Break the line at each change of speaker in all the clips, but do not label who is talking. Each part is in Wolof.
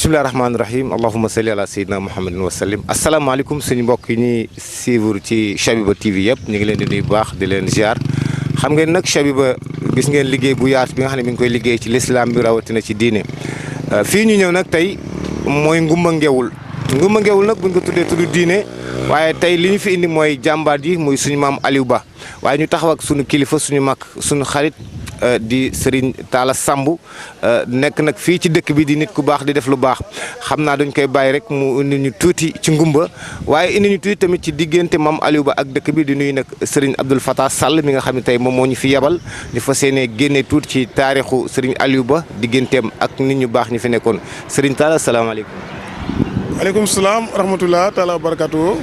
bisimilah rahmaani rahim allahuma salli ala sayyidina muhammadin wa sallim asalaamaaleykum suñu mbokk yi ñuy suivre ci Chabiba TV yëpp ñu ngi leen di nuyu bu baax di leen ziar xam ngeen nag Chabiba gis ngeen liggéey bu yaatu bi nga xam ne mi ngi koy liggéey ci lislaam bi rawatina ci diine fii ñu ñëw nag tey mooy Ngumba Ngewul nag buñ ko tuddee tudd diine waaye tey li ñu fi indi mooy jàmbaar ji muy suñu maam Aliou Ba waaye ñu taxaw ak suñu kilifa suñu mag suñu xarit di Serigne Talla Samb nekk nag fii ci dëkk bi di nit ku baax di def lu baax xam naa dañ koy bàyyi rek mu indi ñu tuuti ci ngumba waaye indi ñu tuuti tamit ci diggante maam Aliou Ba ak dëkk bi di nuyu nag Serigne Abdoul Fattah Sall mi nga xam ne tey moom moo ñu fi yebal ñu fas yéene génne tuuti ci taarixu Serigne Aliou Ba digganteem ak nit ñu baax ñi fi nekkoon Serigne Talla salaamaaleykum.
waaleykum salaam wa rahmatulah taala wa barakatuh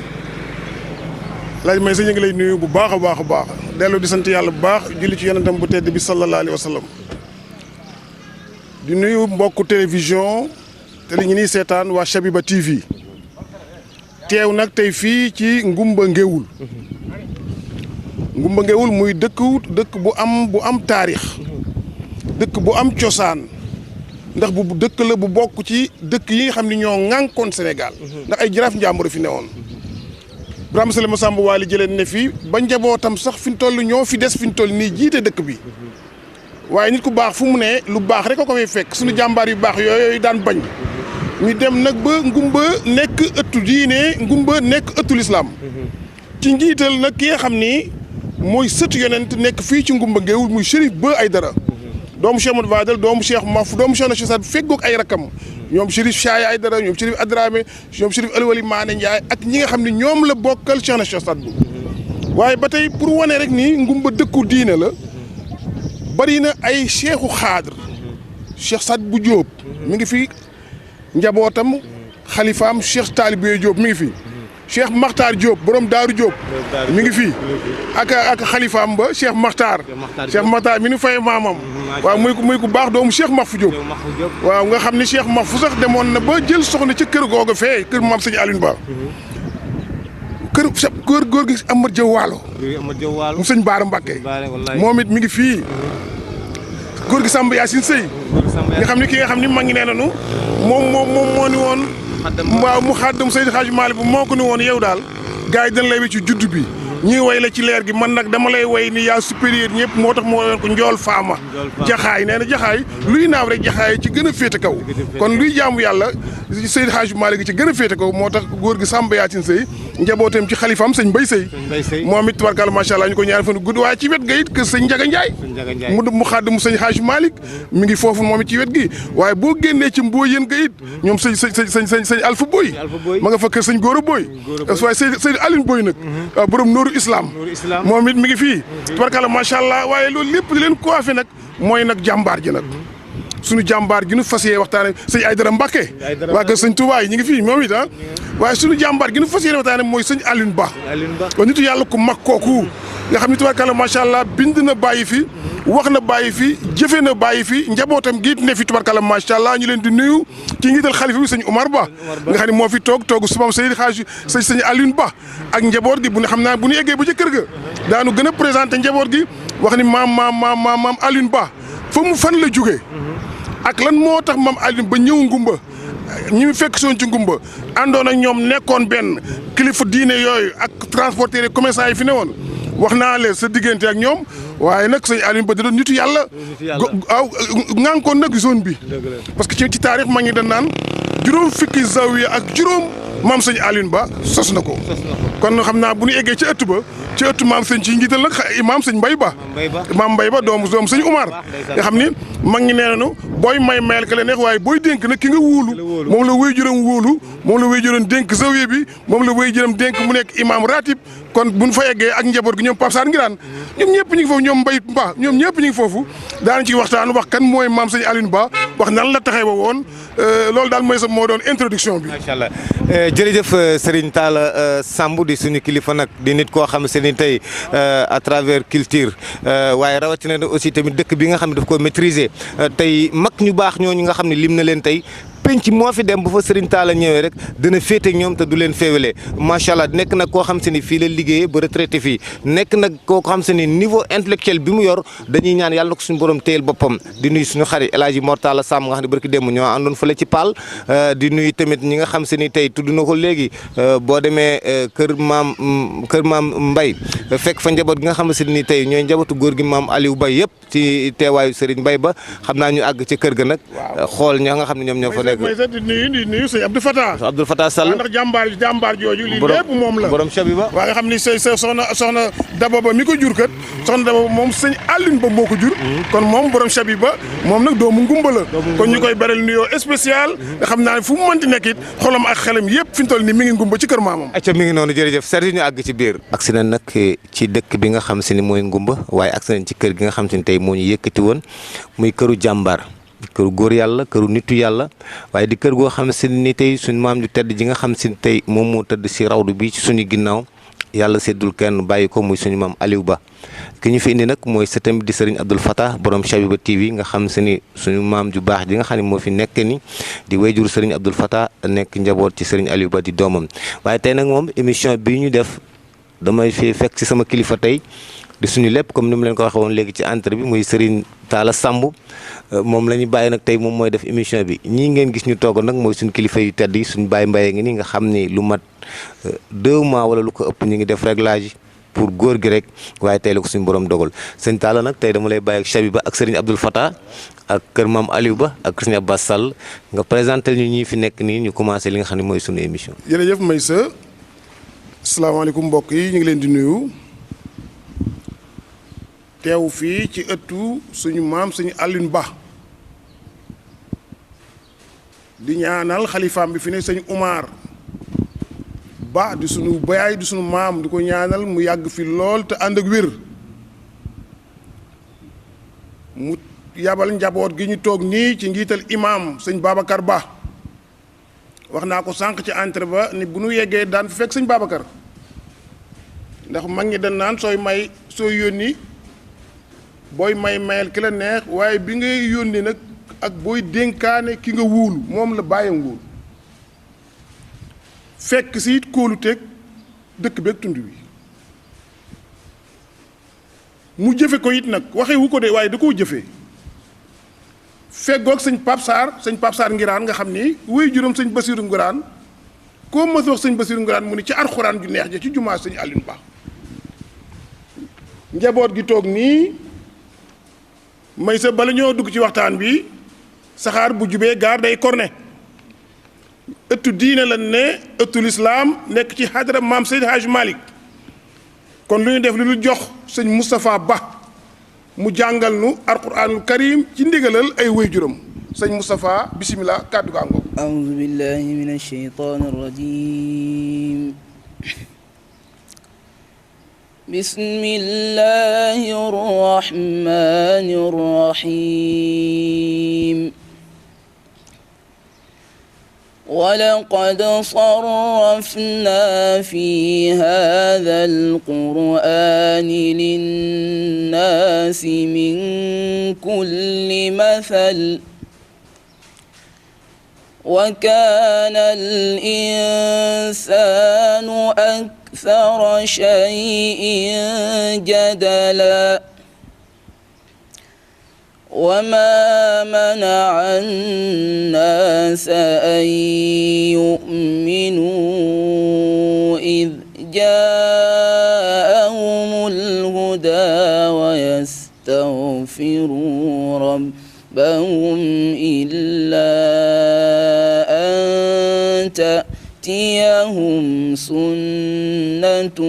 laaj may sa ñu ngi lay nuyu bu baax a baax a baax dellu di sant yàlla bu baax julli ci yonentam bu tedd bi sallallahu alayhi wa sallam di nuyu mbokku télévision te li ñu nii seetaan waa Chabiba TV teew nag tey fii ci Ngumba Ngewul muy dëkk bu am taarix dëkk bu am cosaan ndax bu dëkk la bu bokk ci dëkk yi nga xam ne ñoo ŋànkoon Sénégal ndax ay jaraaf njàmbur fi newoon Birame Souleye Massamba Waly jëleen ne fii ba njabootam sax fi ñu toll ñoo fi des fi ñu toll nii jiite dëkk bi waaye nit ku baax fu mu ne lu baax rek a ko fay fekk suñu jàmbaar yu baax yooyu daan bañ ñu dem nag ba Ngumba nekk ëttu diine Ngumba nekk ëttu lislaam ci njiital nag ki nga xam ni mooy sëtu yonent nekk fii ci Ngumba Ngewul muy Chérif Ba Aïdara doomu Cheikh Modou Fadel doomu Cheikh Maf doomu Cheikh na Cheikh feggoog ay rakam ñoom Chérif Chaaya Aïdara ñoom Chérif Adramé ñoom Chérif Alwali Maane Ndiaye ak ñi nga xam ne ñoom la bokkal Cheikh na Cheikh Sadbu waaye ba tey pour wane rek ni Ngumba dëkku diine la bari na ay cheikhu xaadr Cheikh Sadbu Diop mi ngi fi njabootam xalifaam Cheikh Talibé Diop mi ngi fi Cheikh Makhtar Diop borom Daaru Diop mi ngi fii ak xalifaam ba Cheikh Makhtar mi nu fay maamam waaw muy ku baax doomu Cheikh Mahfou Diop waaw nga xam ne Cheikh Mahfou sax demoon na ba jël soxna ci kër googu fee kër maam sëñ Alioune Ba kër góor gi Amar Diaw Waalo mu sëñ Baara Mbàkke moom it mi ngi fii góor gi Samba Yacine Sey nga xam ne ki nga xam ne maa ngi nee nanu moom moo ni woon waaw mu xaddam Seydi Hadji Malick bu moo ko ni woon yow daal gars yi dañ lay ci judd bi ñii way la ci leer gi man nag dama lay way ni yaa supérieur ñëpp moo tax moo yoon ko njool faama jaxaay nee na jaxaay luy naaw rek jaxaay ci gën a féete kaw kon luy jaamu yàlla Seydi Hadji Malick ci gën a féete kaw moo tax góor gi Samba Yacine Sey njabootam ci xalifaam sëñ Mbay Sey moom it tubarkalla macha allah ñu ko ñaari fan gudd waaye ci wet ga it kër sëñ Njaga Njaay mu xadd mu sëñ Hadji Malick mi ngi foofu moom it ci wet gi waaye boo génnee ci mboo yéen ga it ñoom sëñ Alpha Boy ma nga fa kër sëñ Góora Boy waaye sëñ Aline Boy nag waaw borom Nooru Islam moom it mi ngi fii tubarkalla macha allah waaye loolu lépp di leen coiffé nag mooy nag jàmbaar ji nag suñu jàmbaar gi nu fas yéene waxtaane sëñ Aïdara Mbacke waa kër sëñ Touba yi ñu ngi fii moom it waaye suñu jàmbaar gi nu fas yéene waxtaane mooy sëñ Alioune Ba wa nitu yàlla ku mag kooku nga xam ne tubarkalla macha allah bind na bàyyi fi wax na bàyyi fi jëfe na bàyyi fi njabootam gi ne fi tubarkalla macha allah ñu leen di nuyu ci njiital xalifa bi sëñ Omar Ba nga xam ne moo fi toogu sumam Seydi Hadji sëñ Alioune Ba ak njaboot gi bu ne xam naa bu ñu eggee ba ca kër ga daanu gën a présenté njaboot gi wax ni maam Alioune Ba fa mu fan la jógee ak lan moo tax maam Alioune Ba ñëw Ngumba ñi mu fekk soon ci Ngumba àndoon ak ñoom nekkoon benn kilifa diine yooyu ak transporteurs yi commerçant yi fi ne woon wax naa leen sa diggante ak ñoom waaye nag sëñ Alioune Ba da doon nitu yàlla waaw ŋànkoon nag zone bi parce que ci taarix ma ngi dañ naan juróom fukki zawiya ak juróom maam sëñ Alioune Ba sos na ko kon xam naa bu ñu eggee ci ëtt ba ci ëtt maam sëñ ci njiital nag maam sëñ Mbay Ba maam Mbay Ba doomu sëñ Umar nga xam ni mag ngi nee nañu booy mayal ka la neex waaye booy dénk nag ki nga wóolu moom la wéy juróom wóolu moom la wéy juróom dénk zawiya bi moom la wéy juróom dénk mu nekk imam ratib kon buñ fa eggee ak njaboot gi ñoom Pape Sarr Ngiraan ñoom ñëpp ñu ngi foofu ñoom Mbay Ba ñoom ñëpp ñu ngi foofu daanañ ci waxtaan wax kan mooy maam sëñ Alioune Ba wax nan la taxee ba woon loolu daal mooy sa moo doon introduction bi
macha allah jërëjëf Serigne Talla Samb di suñu kilifa nag di nit koo xam ne tey à travers culture waaye rawatina aussi tamit dëkk bi nga xam ne daf ko maîtriser tey mag ñu baax ñooñu nga xam ne lim na leen tey penc moo fi dem bu fa Serigne Talla ñëwee rek dina féete ak ñoom te du leen féewalee macha allah nekk nag koo xam se ni fii la liggéeyee ba retraité fii nekk nag koo xam se ni niveau intellectuel bi mu yor dañuy ñaan yàlla na ko suñu borom téyel boppam di nuyu suñu xarit El Hadji Mor Talla Samb nga xam ne barki démb ñoo àndoon fële ci Paal di nuyu tamit ñi nga xam se ni tey tudd na ko léegi boo demee kër maam Mbay fekk fa njaboot gi nga xam se ni tey ñooy njabootu góor gi maam Aliou Bay yëpp ci teewaayu Serigne Bay ba xam naa ñu àgg ci kër ga nag xool ña nga xam ne ñoom ñoo fa nekk
di nuyu sëñ Abdou Fatah
Abdou Fatah Sall
ndax jàmbaar jooju lii lépp moom la
borom Chabiba
waa nga xam ni sa soxna Daba Ba mi ko jur kat soxna Daba Ba moom sëñ Alioune Ba moo ko jur kon moom borom Chabiba moom nag doomu ngumba la kon ñu koy beral nuyoo spécial nga xam naa ne fu mu mënti nekk it xolam ak xelam yëpp fi ñu toll ni mi ngi ngumba ci kër maamam
acca mi ngi noonu jërëjëf Serge ñu àgg ci biir agsi na nag ci dëkk bi nga xam si ni mooy ngumba waaye agsi nañ ci kër gi nga xam si ni tey moo ñu yëkkati woon muy këru jàmbaar këru góor yàlla këru nitu yàlla waaye di kër goo xam si ni tey suñu maam ju tedd ji nga xam si ni tey moom moo tëdd si rawdu bi ci suñu ginnaaw yàlla seddul kenn bàyyi ko muy suñu maam Aliou Ba ki ñu fi indi nag mooy sëtam di Serigne Abdoul Fatah borom Chabiba TV nga xam si ni suñu maam ju baax ji nga xam ne moo fi nekk ni di wayjur Serigne Abdoul Fatah nekk njaboot ci Serigne Aliou Ba di doomam waaye tey nag moom émission bii ñu def damay fi fekk ci sama kilifa tey di suñu lépp comme ni mu leen ko waxee woon léegi ci entre bi muy Serigne Talla Samb moom la ñu bàyyi nag tey moom mooy def émission bi ñii ngeen gis ñu toog nag mooy suñu kilifa yu tedd yi suñu bàyyi mbayee ngi nii nga xam ni lu mat 2 mois wala lu ko ëpp ñu ngi def réglage pour góor gi rek waaye tey la ko suñu borom dogal sëñ Talla nag tey dama lay bàyyi ak Chabiba ak Serigne Abdoul Fatah ak kër maam Aliou Ba ak Serigne Abbas Sall nga présenté ñu ñii fi nekk nii ñu commencé li nga xam ne mooy suñu émission.
jërëjëf Maysa asalaamaaleykum mbokk yi ñu ngi leen di nuyu. teew fii ci ëttu suñu maam suñu Alioune Ba di ñaanal xalifaam bi fi ne sëñ Umar Ba di suñu bayaay di suñu maam di ko ñaanal mu yàgg fi lool te ànd ak wér mu yabal njaboot gi ñu toog nii ci njiital imaam sëñ Babacar Ba wax naa ko sànq ci entrée ba ni bu nu yeggee daan fi fekk sëñ Babacar ndax mag ñi dañ naan sooy yónni booy mayal ki la neex waaye bi ngay yónni nag ak booy dénkaane ki nga wóolu moom la bàyyam wóolu fekk si it kóolu teg dëkk beeg tund wi mu jëfe ko it nag waxee wu ko de waaye da koo jëfee feggoog sëñ Pape Sarr Ngiraan nga xam ni wuy juróom sëñ Basiru Ngiraan koo mas wax sëñ Basiru Ngiraan mu ni ci alxuraan ju neex ja ci jumaa sëñ Alioune Ba njaboot gi toog nii may sa bala ñoo dugg ci waxtaan bi saxaar bu jubee gaar day korne ëttu diine lan ne ëttu lislaam nekk ci xadara maam Seydi Hadj Malick kon lu ñu def lu jox sëñ Moustapha Ba mu jàngal nu alquranul karim ci ndigalal ay waajuram sëñ Moustapha bisimilah kàddu gaa ngoog
aoudu billahi min alsheytan arrajim بسم الله الرحمن الرحيم ولقد صرفنا في هذا القرآن للناس من كل مثل وكان الإنسان أكثر شيء جدلا وما منع الناس أن يؤمنوا إذ جاءهم الهدى ويستغفروا ربهم إلا أن تأتيهم سنة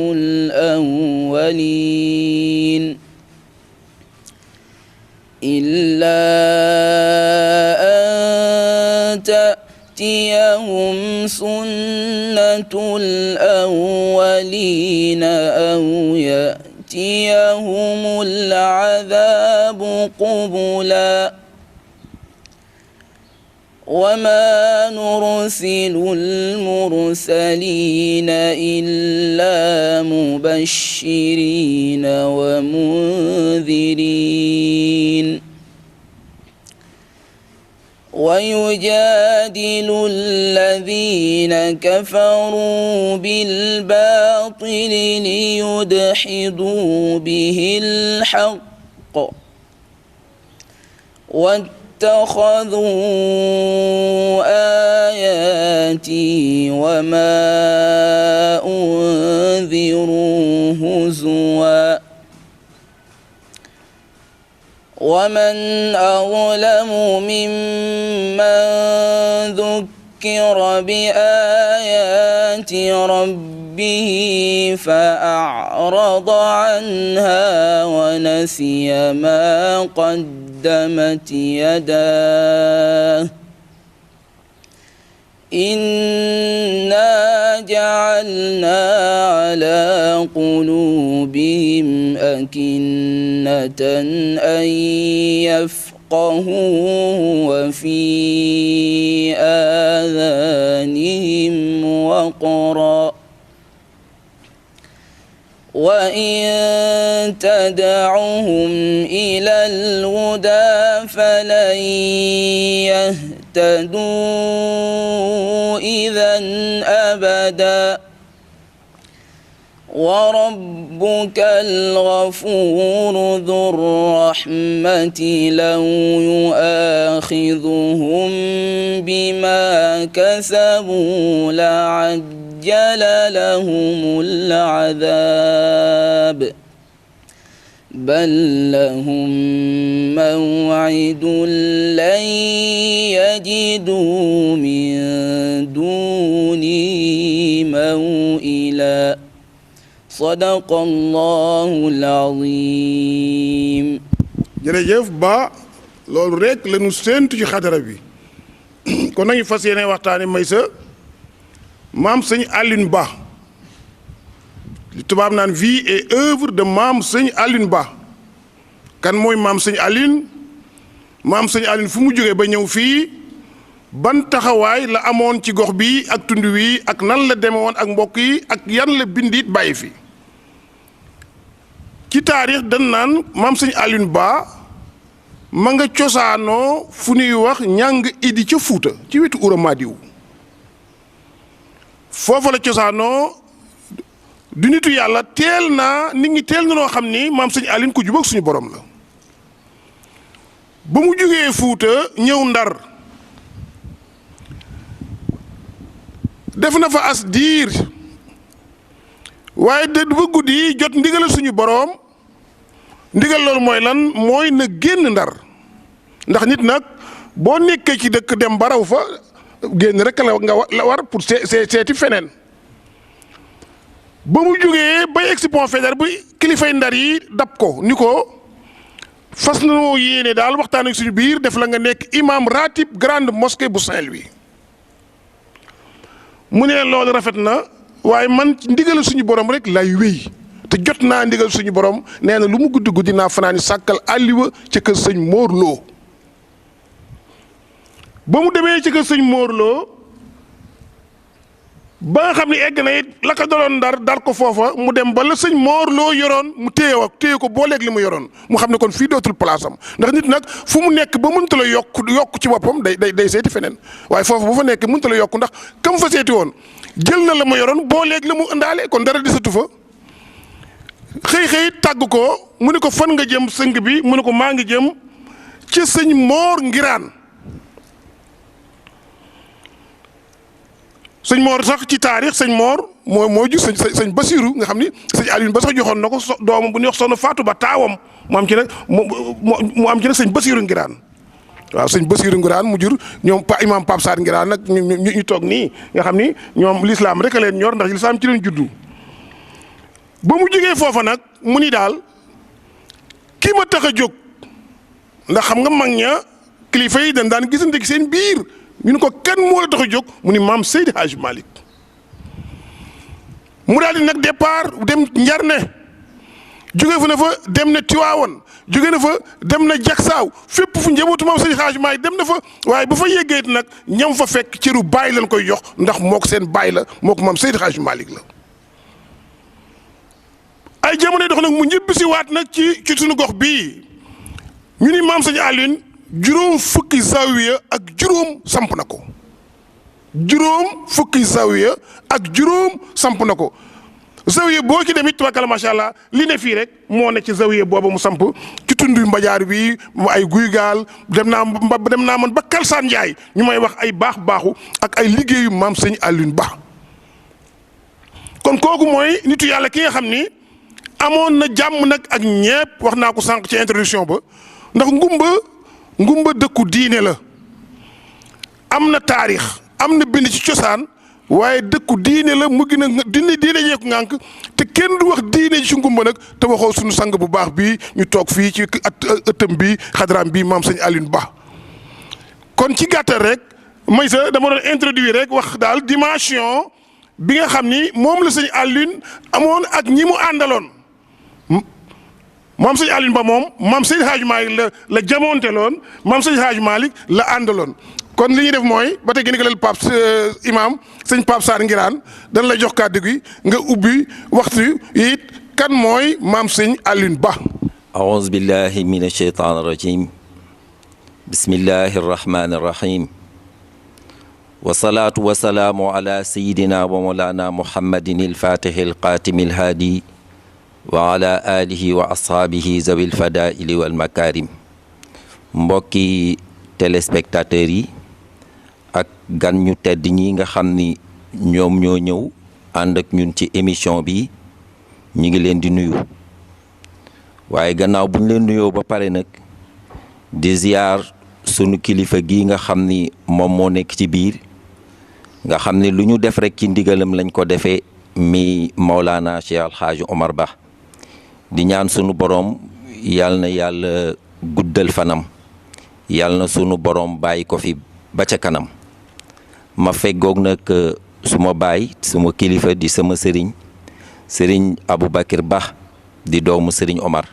الأولين إلا أن تأتيهم سنة الأولين أو يأتيهم العذاب قبلا وما نرسل المرسلين إلا مبشرين ومنذرين ويجادل الذين كفروا بالباطل ليدحضوا به الحق واتخذوا آياتي وما أنذروا هزوا ومن أظلم ممن ذكر بآيات ربه فأعرض عنها ونسي ما قدمت يداه إنا جعلنا على قلوبهم أكنة أن يفقهوه وفي آذانهم وقرا وإن تدعهم إلى الهدى فلن يهتدوا إذا أبدا وربك الغفور ذو الرحمة لو يؤاخذهم بما كسبوا لعجل لهم العذاب بل لهم موعد لن يجدوا من دونه موئلا صدق الله العظيم
jërëjëf ba loolu rek la ñu séentu ci xadara bi kon nañu fas yéene waxtaane Maysa maam sëñ Alioune Ba li tubaab naan vie et œuvre de maam sëñ Alioune Ba kan mooy maam sëñ Alioune fu mu jógee ba ñëw fii ban taxawaay la amoon ci gox bi ak tund wi ak nan la deme woon ak mbokk yi ak yan la bindit bàyyi fi ci taarix dañ naan maam sëñ Alioune Ba ma nga cosaanoo fu ñuy wax ñàng idi ca Fuuta ci wetu Ura Madiw foofa la cosaanoo du nitu yàlla teel naa nit ñi teel na noo xam ni maam sëñ Alioune ku jubóog suñu borom la ba mu jógee Fuuta ñëw Ndar def na fa as diir waaye de ba guddi jot ndigal suñu borom ndigal loolu mooy lan mooy na génn Ndar ndax nit nag boo nekkee ci dëkk dem baraw fa génn rek la war pour seeti feneen ba mu jógee bay egsi Pont Faidherbe bu kilifay Ndar yi dab ko ni ko fas nañoo yéene daal waxtaan ak suñu biir def la nga nekk imam ratib grande mosquée bu Saint-Louis mu ne loolu rafet na waaye man ndigal suñu borom rek lay wéy te jot naa ndigal suñu borom nee na lu mu guddi guddi naa fanaani sàkkal àlliwa ca kër sëñ Mor Lo ba mu demee ci kër sëñ Mor Lo ba nga xam ne egg na it la ko daloon Ndar dar ko foofa mu dem ba la sëñ Mor Lo yoroon mu téye ko booleeg li mu yoroon mu xam ne kon fii dootul place am ndax nit nag fu mu nekk ba mënta la yokk ci boppam day seeti feneen waaye foofu bu fa nekk mënta la yokk ndax kam fa seeti woon jël na la mu yoroon booleeg la mu indaale kon dara desatu fa xëy tàgg ko mu ne ko fan nga jëm sëng bi mu ne ko maa ngi jëm ci sëñ Mor Ngiraan sëñ Mor sax ci taarix sëñ Mor moo ju sëñ Basiru nga xam ni sëñ Alioune ba sax joxoon na ko doomam bu ñuy wax soxna Faatu Ba taawam mu am ci nag sëñ Basiru Ngiraan waaw sëñ Basiru Ngiraan mu jur ñoom imam Pape Sarr Ngiraan nag ñu toog nii nga xam ni ñoom lislaam rek a leen ñor ndax lislaam ci leen juddu ba mu jógee foofa nag mu ni daal kii ma tax a jóg ndax xam nga mag ña kilifa yi dañ daan gisante ci seen biir ñu ne ko kan moo la tax a jóg mu ni maam Seydi Hadj Malick mu daal di nag départ dem Njarne jóge fa na fa dem na Tiwaawan jóge na fa dem na Jaksaaw fépp fu njabootu maam Seydi Hadj Malick dem na fa waaye bu fa yeggee nag ñam fa fekk cëru baay lañ koy jox ndax moo ko seen baay la moo ko maam Seydi Hadj Malick la. ay jamono dox nag mu ñibbisi waat nag ci suñu gox bii ñu ni maam sëñ Alioune juróom fukki zawiya ak juróom samp na ko juróom fukki zawiya ak juróom samp na ko zawiya boo ci demit tubaakala macha allah li ne fii rek moo ne ci zawiya booba mu samp ci tundu mbajaar bi ay guy gaal dem naa man ba Kalsaan Njaay ñu may wax ay baaxu ak ay liggéeyu maam sëñ Alioune Ba kon kooku mooy nitu yàlla ki nga xam ni amoon na jàmm nag ak ñépp wax naa ko sànq ci introduction ba ndax ngumba dëkku diine la am na taarix am na bind ci cosaan waaye dëkku diine la mu gën a diine ñeeku ngànk te kenn du wax diine ji ci ngumba nag te waxoo suñu sang bu baax bi ñu toog fii ci ëttam bi xadaraam bi maam sëñ Alioune Ba kon ci gàttal rek may sa dama doon introduire rek wax daal dimension bi nga xam ni moom la sëñ Alioune amoon ak ñi mu àndaloon maam sëñ Alioune Ba moom maam sëñ Hadj Malick la jamonteloon maam sëñ Hadj Malick la àndaloon kon li ñuy def mooy ba tey gën a Pape imam sëñ Pape Sarr Ngiraan dañ lay jox kàddu gi nga ubbi waxtu it kan mooy maam sëñ Alioune Ba.
aouzu billahi min asheytaan rajim bismillahi arrahmani arrahim wasalaatu wasalaamu ala sayidina wa mawlana muhammadin alfatihi alqaatimi alhaadi wa ala alihi wa ashaabihi zawil fadaili wal makarim mbokki téléspectateurs yi ak gan ñu tedd ñi nga xam ni ñoom ñoo ñëw ànd ak ñun ci émission bi ñu ngi leen di nuyu waaye gannaaw bu ñu leen nuyoo ba pare nag di ziyaar sunu kilifa gi nga xam ni moom moo nekk ci biir nga xam ne lu ñu def rek ci ndigalam lañ ko defee mi Maulana Cheikh Alxaaji Omar Ba di ñaan sunu borom yal na yàlla guddal fanam yal na sunu borom bàyyi ko fi ba ca kanam ma feggoog nag suma baay suma kilifa di sama sëriñ Aboubacar Ba di doomu sëriñ Omar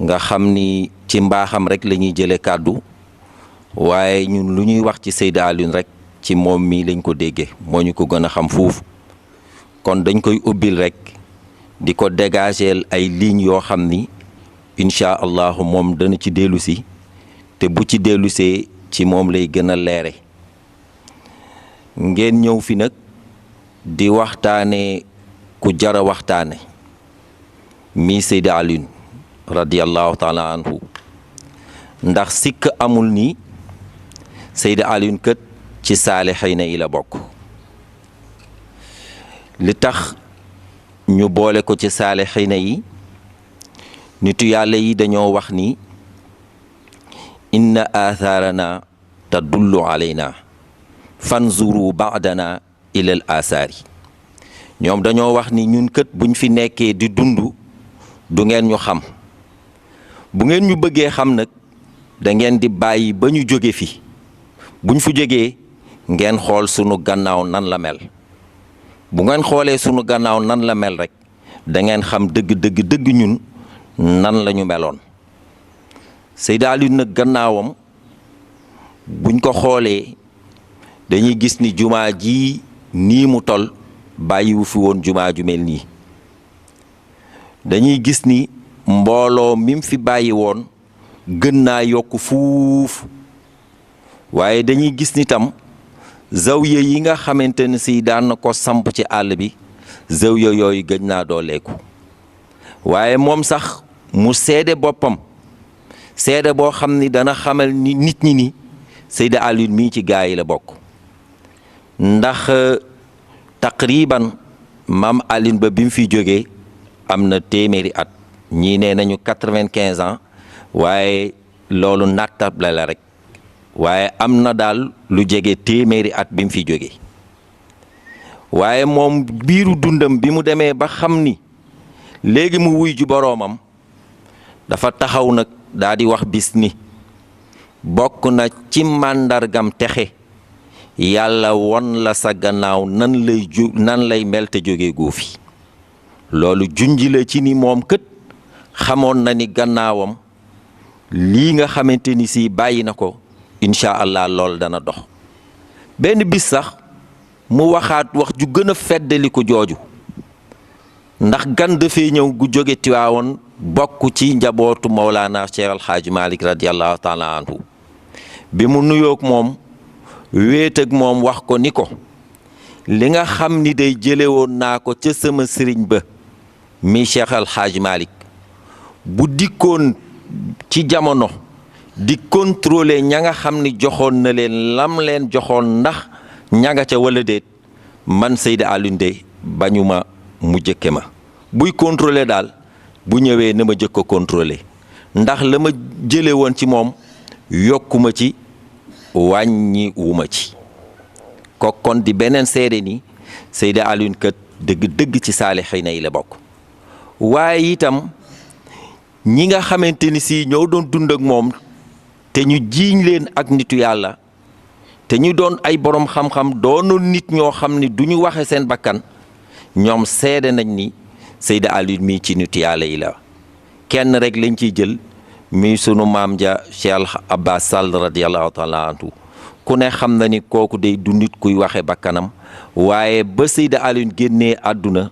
nga xam ni ci mbaaxam rek la ñuy jëlee kàddu waaye ñun lu ñuy wax ci Seydi Alioune rek ci moom mii lañ ko déggee moo ñu ko gën a xam foofu kon dañ koy ubbil rek di ko dégageel ay lignes yoo xam ni incha allahu moom dana ci dellu si te bu ci dellusee ci moom lay gën a leere ngeen ñëw fi nag di waxtaane ku jara waxtaane mii Seydi Alioune radiyallahu taala anhu ndax sikk amul ni Seydi Alioune kët ci saalixiina yi la bokk li tax ñu boole ko ci saalixiina yi nitu yàlla yi dañoo wax ni inna athaarana tadullu alayna fanzuru baadana ilal asaari ñoom dañoo wax ni ñun kët buñ fi nekkee di dund du ngeen ñu xam bu ngeen ñu bëggee xam nag da ngeen di bàyyi ba ñu jóge fi buñ fu jógee ngeen xool sunu gannaaw nan la mel bu ngeen xoolee sunu gannaaw nan la mel rek da ngeen xam dëgg ñun nan la ñu meloon Seydi Alioune nag gannaawam buñ ko xoolee dañuy gis ni jumaa ji nii mu tol bàyyiwu fi woon jumaa ju mel nii dañuy gis ni mbooloo mim fi bàyyi woon gën naa yokk fuuf waaye dañuy gis ni tam zawiya yi nga xamante ne si daan na ko samp ci àll bi zawiya yooyu gën naa dooleeku waaye moom sax mu seede boppam seede boo xam ni dana xamal ni nit ñi ni Seydi Alioune mii ci gaa yi la bokk ndax taqriban maam Alioune Ba bi mu fi jógee am na téeméeri at ñii nee nañu 95 ans waaye loolu nattable la rek waaye am na daal lu jege téeméeri at bi mu fi jógee waaye moom biiru dundam bi mu demee ba xam ni léegi mu wuy ju boroomam dafa taxaw nag daa di wax bis ni bokk na ci màndargam texe yàlla won la sa gannaaw nan lay mel te jóge góofi loolu junji la ci ni moom kët xamoon na ni gannaawam lii nga xamante ni si bàyyi na ko incha allah lool dana dox benn bis sax mu waxaat wax ju gën a feddali ko jooju ndax gan dafay ñëw gu jóge Tiwaawoon bokk ci njabootu Mawlana Cheikh Al Hadj Malick radiyallahu taala anhu bi mu nuyoog moom wéet ak moom wax ko ni ko li nga xam ni day jële woon naa ko ca sama sëriñ ba mi Cheikh Al Hadj Malick bu dikkoon ci jamono di contrôler ña nga xam ni joxoon na leen lam leen joxoon ndax ña nga ca wala déet man Seydi Alioune de bañu ma mu jëkke ma buy contrôler daal bu ñëwee na ma jëkk ko contrôler ndax la ma jële woon ci moom yokkuma ci wàññi wuma ci ko kon di beneen seede ni Seydi Alioune kat dëgg ci saalixiina yi la bokk waaye itam ñi nga xamante ni si ñoo doon dund ak moom te ñu jiiñ leen ak nitu yàlla te ñu doon ay borom xam-xam doonoon nit ñoo xam ni du ñu waxe seen bakkan ñoom seede nañ ni Seydi Alioune mii ci nitu yàlla yi la kenn rek lañ ciy jël mi sunu maam ja Cheikh Abbas Sall radiyallahu taala anhu ku ne xam na ni kooku day du nit kuy waxe bakkanam waaye ba Seydi Alioune génnee àdduna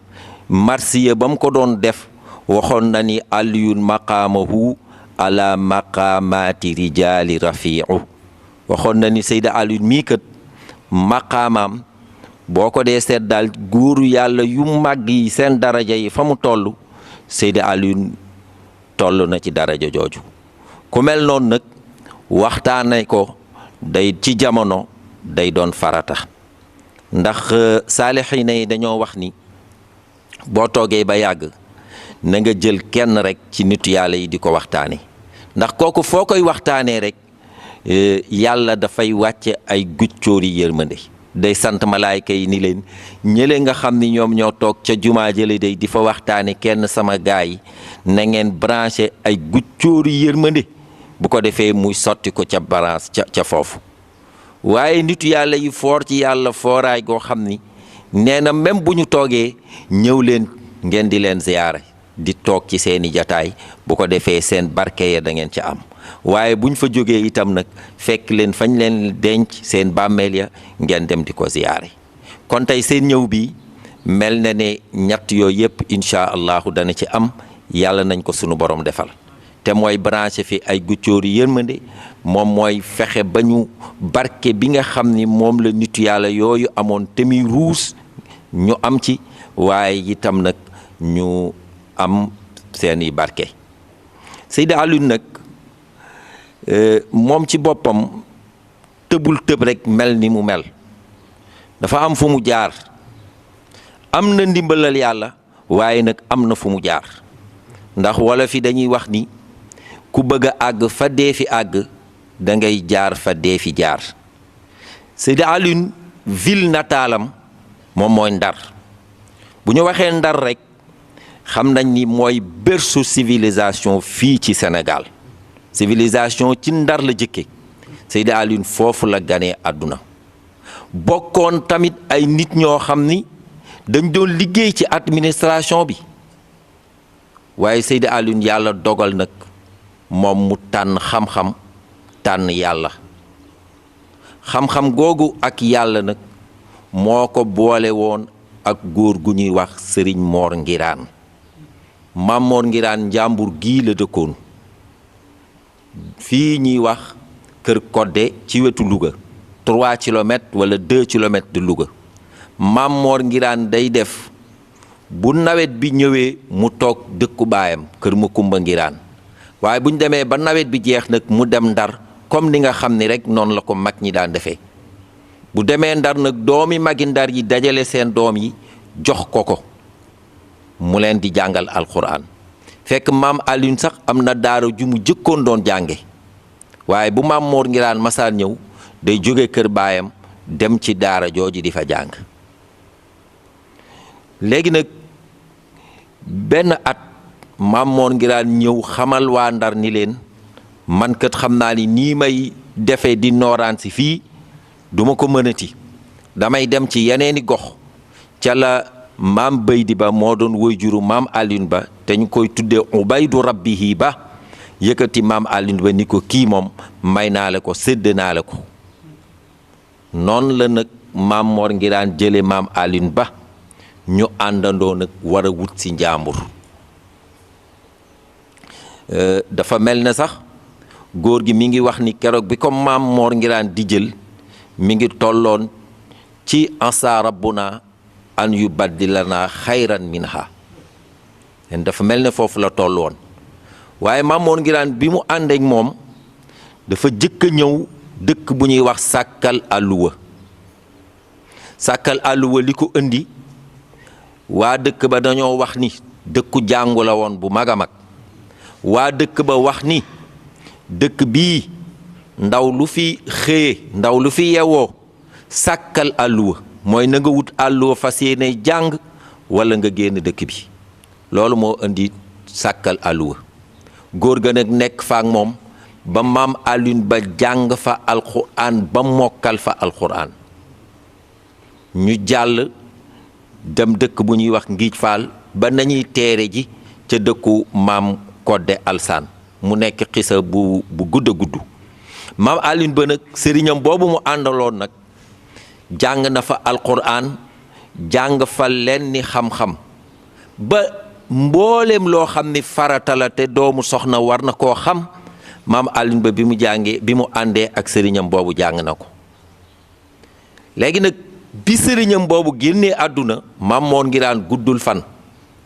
marsiya ba mu ko doon def waxoon na ni Alioune maqaamahu ala maqaamaati rijaali rafiu waxoon na ni Seydi Alioune mii kat maqaamaam boo ko dee seet daal góoru yàlla yu màgg yi seen daraja yi fa mu toll Seydi Alioune toll na ci daraja jooju ku mel noonu nag waxtaane ko day ci jamono day doon farata ndax saalixiina yi dañoo wax ni boo toogee ba yàgg na nga jël kenn rek ci nitu yàlla yi di ko waxtaane ndax kooku foo koy waxtaanee rek yàlla dafay wàcce ay guccóori yërmande day sant malaayka yi ni leen ñële nga xam ni ñoom ñoo toog ca jumaa jële day di fa waxtaane kenn sama gaay yi na ngeen branché ay guccóori yërmande bu ko defee muy sotti ko ca branche ca foofu waaye nitu yàlla yi foor ci yàlla fooraay goo xam ni nee na même bu ñu toogee ñëw leen ngeen di leen ziyaare di toog ci seeni jataay bu ko defee seen barke ya da ngeen ca am waaye buñ fa jógee itam nag fekk leen fañ leen denc seen bàmmeel ya ngeen dem di ko ziyaare kon tey seen ñëw bi mel na ne ñett yooyu yëpp incha allahu dana ci am yàlla nañ ko sunu borom defal te mooy branché fi ay guccóori yërmande moom mooy fexe ba ñu barke bi nga xam ni moom la nitu yàlla yooyu amoon te muy ruus ñu am ci waaye itam nag ñu am seeni barke Seydi Alioune nag moom ci boppam tëbul tëb rek mel ni mu mel dafa am fu mu jaar am na ndimbalal yàlla waaye nag am na fu mu jaar ndax wala fi dañuy wax ni ku bëgg a àgg fa dee fi àgg da ngay jaar fa dee fi jaar Seydi Alioune ville nataalam moom mooy Ndar bu ñu waxee Ndar rek xam nañ ni mooy berceau civilisation fii ci Sénégal civilisation ci Ndar la jëkke Seydi Alioune foofu la ganee àdduna bokkoon tamit ay nit ñoo xam ni dañ doon liggéey ci administration bi waaye Seydi Alioune yàlla dogal nag moom mu tànn xam-xam tànn yàlla xam-xam googu ak yàlla nag moo ko boole woon ak góor gu ñuy wax Sëriñ Moor Ngiraan Maam Moor Ngiraan njàmbur gii la dëkkoon fii ñuy wax Kër Kodde ci wetu Louga 3 kilomètres wala 2 kilomètres de Louga Maam Moor Ngiraan day def bu nawet bi ñëwee mu toog dëkku baayam Kër Makumba Ngiraan waaye bu ñu demee ba nawet bi jeex nag mu dem Ndar comme ni nga xam ni rek noonu la ko mag ñi daan defee bu demee Ndar nag doomi magi Ndar yi dajale seen doom yi jox ko mu leen di jàngal alxuraan fekk maam Alioune sax am na daara ju mu jëkkoon doon jànge waaye bu Maam Moor Ngiraan masaan ñëw day jóge kër baayam dem ci daara jooju di fa jàng léegi nag benn at Maam Moor Ngiraan ñëw xamal waa Ndar ni leen man kat xam naa ni nii may defee di nooraan si fii duma ko mënati damay dem ci yeneeni gox ca la maam Baydi Ba moo doon woy juru maam Alioune Ba te ñu koy tuddee Ubaydu Rabbihi Ba yëkkati maam Alioune Ba ni ko kii moom may naa la ko sédd naa la ko noonu la nag Maam Moor Ngiraan jële maam Alioune Ba ñu àndandoo nag war a wut si njàmbur dafa mel ne sax góor gi mi ngi wax ni keroog bi ko maam Mor Ngiraan di jël mi ngi tolloon ci asa rabbuna an yubaddilana xayran minha len dafa mel ne foofu la toll woon waaye maam Mor Ngiraan bi mu àndeek moom dafa jëkk a ñëw dëkk bu ñuy wax sàkkal àlluwa sàkkal àlluwa li ko indi waa dëkk ba dañoo wax ni dëkku jàngu la woon bu mag a mag waa dëkk ba wax ni dëkk bii ndaw lu fi xëye ndaw lu fi yewoo sàkkal àlluwa mooy na nga wut àlluwa fas yéene jàng wala nga génn dëkk bi loolu moo indi sàkkal àlluwa góor ga nag nekk fa ak moom ba maam Alioune ba jàng fa alxuraan ba mokkal fa alxuraan ñu jàll dem dëkk bu ñuy wax Ngiij Faal ba nañuy teere ji ca dëkku maam Kodde Alsaan mu nekk xisa bu gudd a gudd maam Alioune ba nag sëriñam boobu mu àndaloon nag jàng na fa alxuraan jàng fa lenn xam-xam ba mbooleem loo xam ni farata la te doomu soxna war na koo xam maam Alioune ba bi mu jàngee bi mu àndee ak sëriñam boobu jàng na ko léegi nag bi sëriñam boobu génnee àdduna maam Mor Ngiraan guddul fan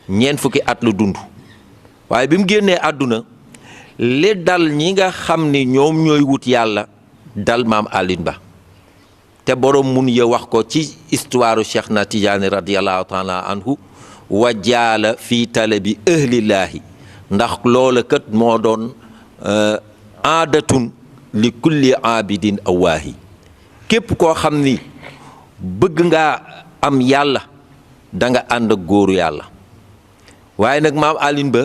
ñeent fukki at lu dund waaye bi mu génnee àdduna li dal ñi nga xam ni ñoom ñooy wut yàlla dal maam Alioune ba te borom mun ya wax ko ci histoire Cheikh na Tijaani radiyallahu taala anhu wa jaala fii talabi ahlillaahi ndax loola kat moo doon aadatun li kulli aabidin awaahi képp koo xam ni bëgg nga am yàlla da nga ànd ak góoru yàlla waaye nag maam Alioune ba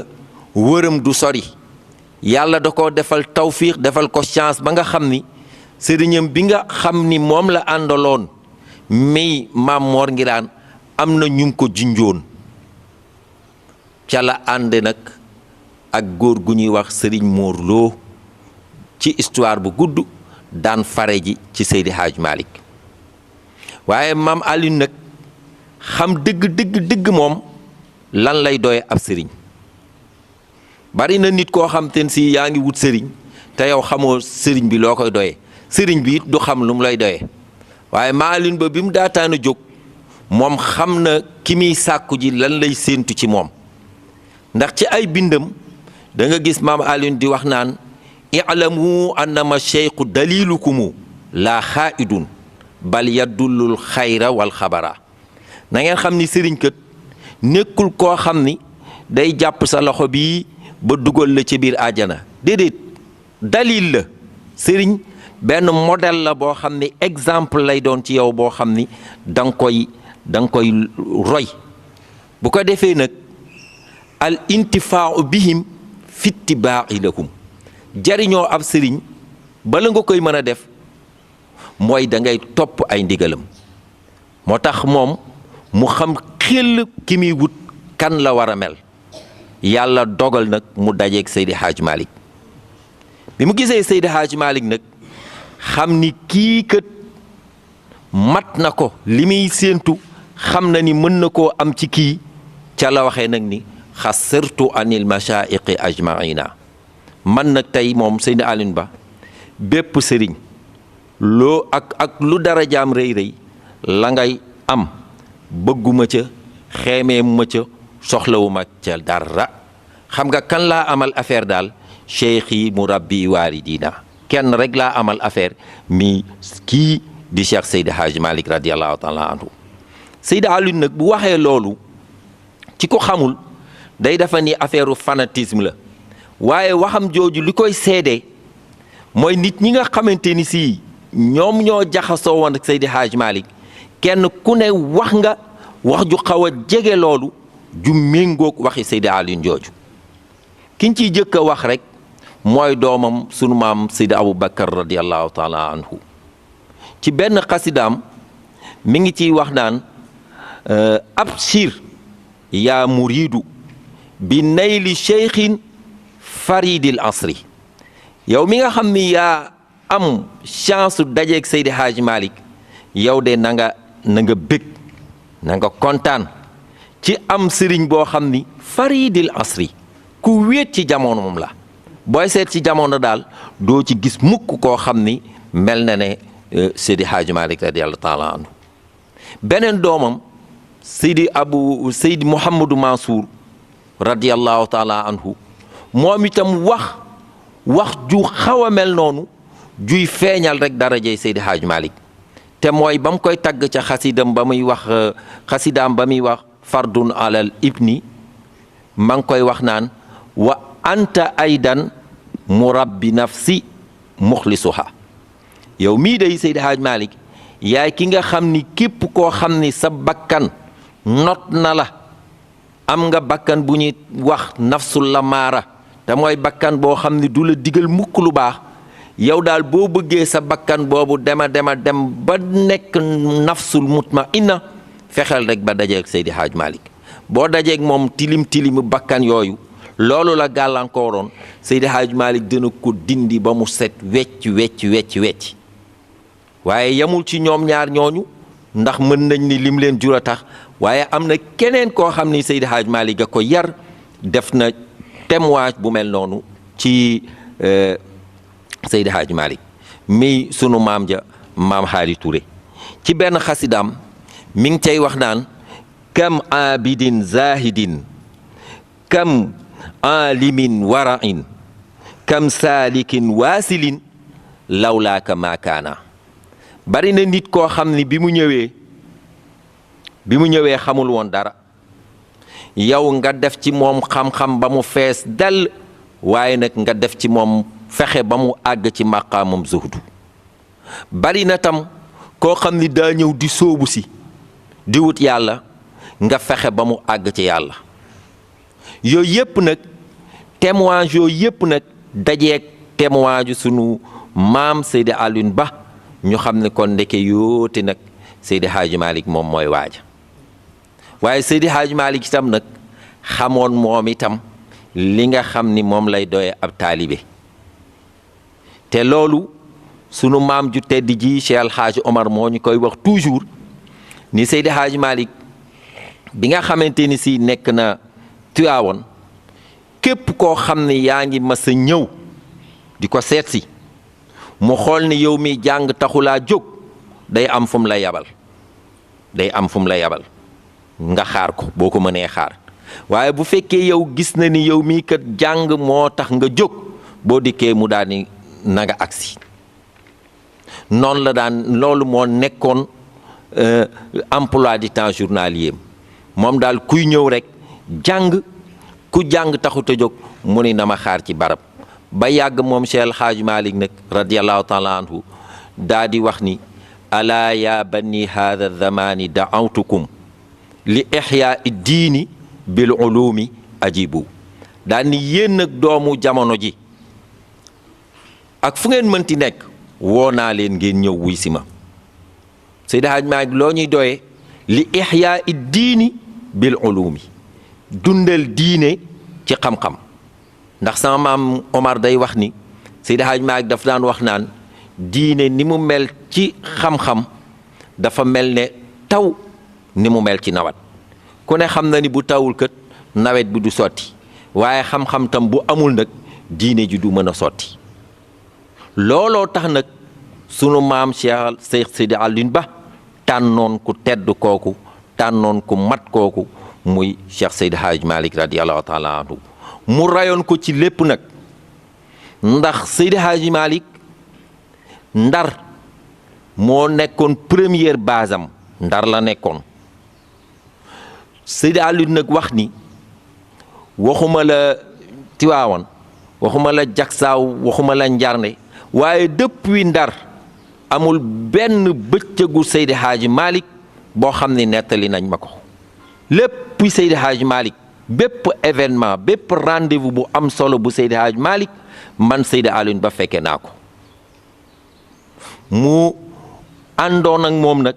wërëm du sori yàlla da ko defal tawfiix defal ko chance ba nga xam ni sëriñam bi nga xam ni moom la àndaloon may maam Mor Ngiraan am na ñu ngi ko junjoon ca la ànd nag ak góor gu ñuy wax sëriñ Mor Lo ci histoire bu gudd daan fare ji ci Seydi Hadj Malick waaye maam Alioune nag xam dëgg moom lan lay doye ab sëriñ bari na nit koo xam te si yaa ngi wut sëriñ te yow xamoo sëriñ bi loo koy doye sëriñ bi it du xam lu mu lay doye waaye maam Alioune ba bi mu daataan a jóg moom xam na ki muy sàkku ji lan lay séentu ci moom ndax ci ay bindam da nga gis maam Alioune di wax naan i'lamu annama cheikhu dalilukumu laa xaaidun bal yadullul xayra wal xabara na ngeen xam ni sëriñ kat nekkul koo xam ni day jàpp sa loxo bii ba dugal la ci biir àjjana déedéet dalil la sëriñ benn modèle la boo xam ni exemple lay doon ci yow boo xam ni da nga koy roy bu ko defee nag al intifaau bihim fittibaa'i lakum jariñoo ab sëriñ bala nga koy mën a def mooy da ngay topp ay ndigalam moo tax moom mu xam xel ki muy wut kan la war a mel yàlla dogal nag mu dajeeg Seydi Hadj Malick bi mu gisee Seydi Hadj Malick nag xam ni kii kat mat na ko li muy séentu xam na ni mën na koo am ci kii ca la waxee nag ni xasirtu anil mashaiqi ajmaina man nag tey moom Seydi Alioune Ba bépp sëriñ loo ak lu dara jaam rëy la ngay am bëgguma ca xeemeema ca soxlawuma ca dara xam nga kan laa amal affaire daal cheikh yi murabbi waalidina kenn rek laa amal affaire mi kii di Cheikh Seydi Hadj Malick radiallahu taala anhu Seydi Alioune nag bu waxee loolu ci ko xamul day dafa ni affaire fanatisme la waaye waxam jooju li koy seede mooy nit ñi nga xamante ni si ñoom ñoo jaxasoo woon ak Seydi Hadj Malick kenn ku ne wax nga wax ju xaw a jege loolu ju méngoog waxi Seydi Alioune jooju kiñ ciy jëkk a wax rek mooy doomam sunu maam Seydi Aboubacar radiallahu taala anhu ci benn xasidaam mi ngi ciy wax naan abshir yaa muridu bi nayli cheikhin faridil asri yow mi nga xam ni yaa am chance su dajeeg Seydi Hadj Malick yow de na nga bég na nga kontaan ci am sëriñ boo xam ni faridil asri ku wéet ci jamono moom la booy seet ci jamono daal doo ci gis mukk koo xam ni mel na ne Seydi Hadji Malick radiyallahu taala anhu. beneen doomam Seydi Mouhamadou Mansour radiyallahu taala anhu moom itam wax ju xaw a mel noonu juy feeñal rek darajey Seydi Hadji Malick te mooy ba mu koy tagg ca xasidaam ba muy wax fardun alal ibni ma ngi koy wax naan wa anta aydan murabbi nafsi muxlisuha. yow mii day Seydi Hadji Malick yaay ki nga xam ni képp koo xam ni sa bakkan not na la, am nga bakkan bu ñuy wax nafsul lamaara te mooy bakkan boo xam ni du la digal mukk lu baax. yow daal boo bëggee sa bakkan boobu dem ba nekk nafsul mutmainna fexeel rek ba dajeeg Seydi Hadji Malick. boo dajeeg moom tilim bakkan yooyu loolu la gàllankooroon Seydi Hadji Malick dina ko dindi ba mu set wecc. waaye yamul ci ñoom ñaar ñooñu ndax mën nañ ni lim leen jur a tax, waaye am na keneen koo xam ni Seydi Hadji Malick a ko yar def na témoignage bu mel noonu ci Seydi Hadji Malick mi sunu maam ja maam Haali Touré. ci benn xasidaam mi ngi cay wax naan kam abidin zahidin kam alimin wara'in kam saalikin waasilin lawlaaka maakaana. bari na nit koo xam ni bi mu ñëwee xamul woon dara, yow nga def ci moom xam-xam ba mu fees dell, waaye nag nga def ci moom fexe ba mu àgg ci maqaamam zuhdu. bari na tam koo xam ni daa ñëw di sóobu si di wut yàlla, nga fexe ba mu àgg ci yàlla. yooyu yépp nag témoignage yooyu yépp nag dajeeg témoignage sunu maam Seydi Alioune Ba, ñu xam ne kon ndeke yoote nag Seydi Hadji Malick moom mooy waaja. waaye Seydi Hadji Malick itam nag xamoon moom itam li nga xam ni moom lay doye ab taalibe. te loolu sunu maam ju tedd ji Cheikh El Hadji Omar moo ñu koy wax toujours ni Seydi Hadji Malick bi nga xamante ni si nekk na Tiwaawoon, képp koo xam ne yaa ngi mas a ñëw di ko seet si mu xool ni yow mi jàng taxulaa jóg, day am fu mu la yabal nga xaar ko boo ko mënee xaar. waaye bu fekkee yow gis na ni yow mii kat jàng moo tax nga jóg, boo dikkee mu daal ni na nga agsi. noonu la daan, loolu moo nekkoon emploi du temps journalier moom daal kuy ñëw rek jàng, ku jàng taxut a jóg mu ni na ma xaar ci barab. ba yàgg moom Cheikh El Hadji Malick nag radiyallahu taala anhu daa di wax ni alaa ya bani hada zamani daawtukum li ihyaa diini bil ulumi ajibu. daal ni yéen nag doomu jamono ji ak fu ngeen mënti nekk woo naa leen ngeen ñëw wuy si ma. Seydi Hadji Malick loo ñuy doyee li ihyaa diini bil ulumi, dundal diine ci xam-xam. ndax sama maam Omar day wax ni Seydi Hadji Malick daf daan wax naan diine ni mu mel ci xam-xam dafa mel ne taw ni mu mel ci nawet. ku ne xam na ni bu tawul kët nawet bi du sotti, waaye xam-xam tam bu amul nag diine ji du mën a sotti. looloo tax nag sunu maam Cheikh Seydi Alioune Ba tànnoon ku tedd kooku, tànnoon ku mat kooku muy Cheikh Seydi Hadji Malick radiyallahu taala anhu. mu rayoon ko ci lépp nag, ndax Seydi Hadji Malick Ndar moo nekkoon première base am, Ndar la nekkoon. Seydi Alioune nag wax ni waxuma la Tiwaawan, waxuma la Jaksaaw, waxuma la Njarnde, waaye depuis Ndar amul benn bëccëgu Seydi Hadji Malick boo xam ne nettali nañ ma ko. lépp Seydi Hadji Malick, bépp événement, bépp rendez-vous bu am solo bu Seydi Hadji Malick, man Seydi Alioune Ba fekke naa ko. mu àndoon ak moom nag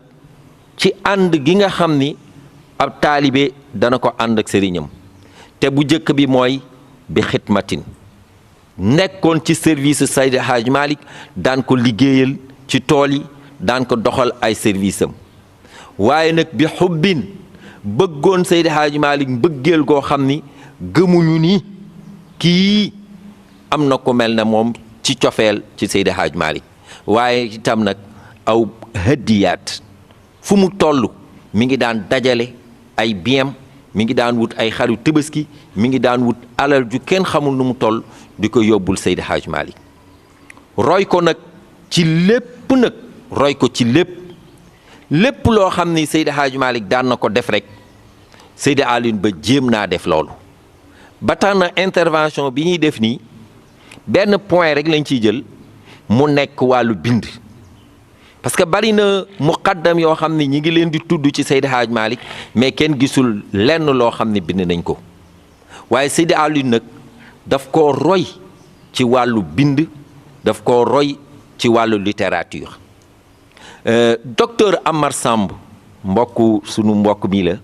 ci ànd gi nga xam ni ab taalibe dana ko ànd ak sëriñam, te bu njëkk bi mooy bi xidmatin, nekkoon ci service Seydi Hadji Malick, daan ko liggéeyal ci tool yi, daan ko doxal ay service am. waaye nag bi xubbin, bëggoon Seydi Hadji Malick mbëggeel goo xam ni gëmuñu ni kii am na ku mel ne moom ci cofeel ci Seydi Hadj Malick waaye itam nag aw hëddiyaat fu mu toll mi ngi daan dajale ay biyam mi ngi daan wut ay xaru Tabaski mi ngi daan wut alal ju kenn xamul nu mu toll di ko yóbbul Seydi Hadj Malick roy ko nag ci lépp nag roy ko ci lépp loo xam ni Seydi Hadj Malick daan na ko def rek Seydi Alioune Ba jéem naa def loolu ba tax na intervention bi ñuy def nii benn point rek lañ ciy jël mu nekk wàllu bind parce que bari na muqaddam yoo xam ne ñi ngi leen di tudd ci Seydi Hadj Malick mais kenn gisul lenn loo xam ne bind nañ ko waaye Seydi Alioune nag daf koo roy ci wàllu bind daf koo roy ci wàllu littérature docteur Amar Samb sunu mbokk mi la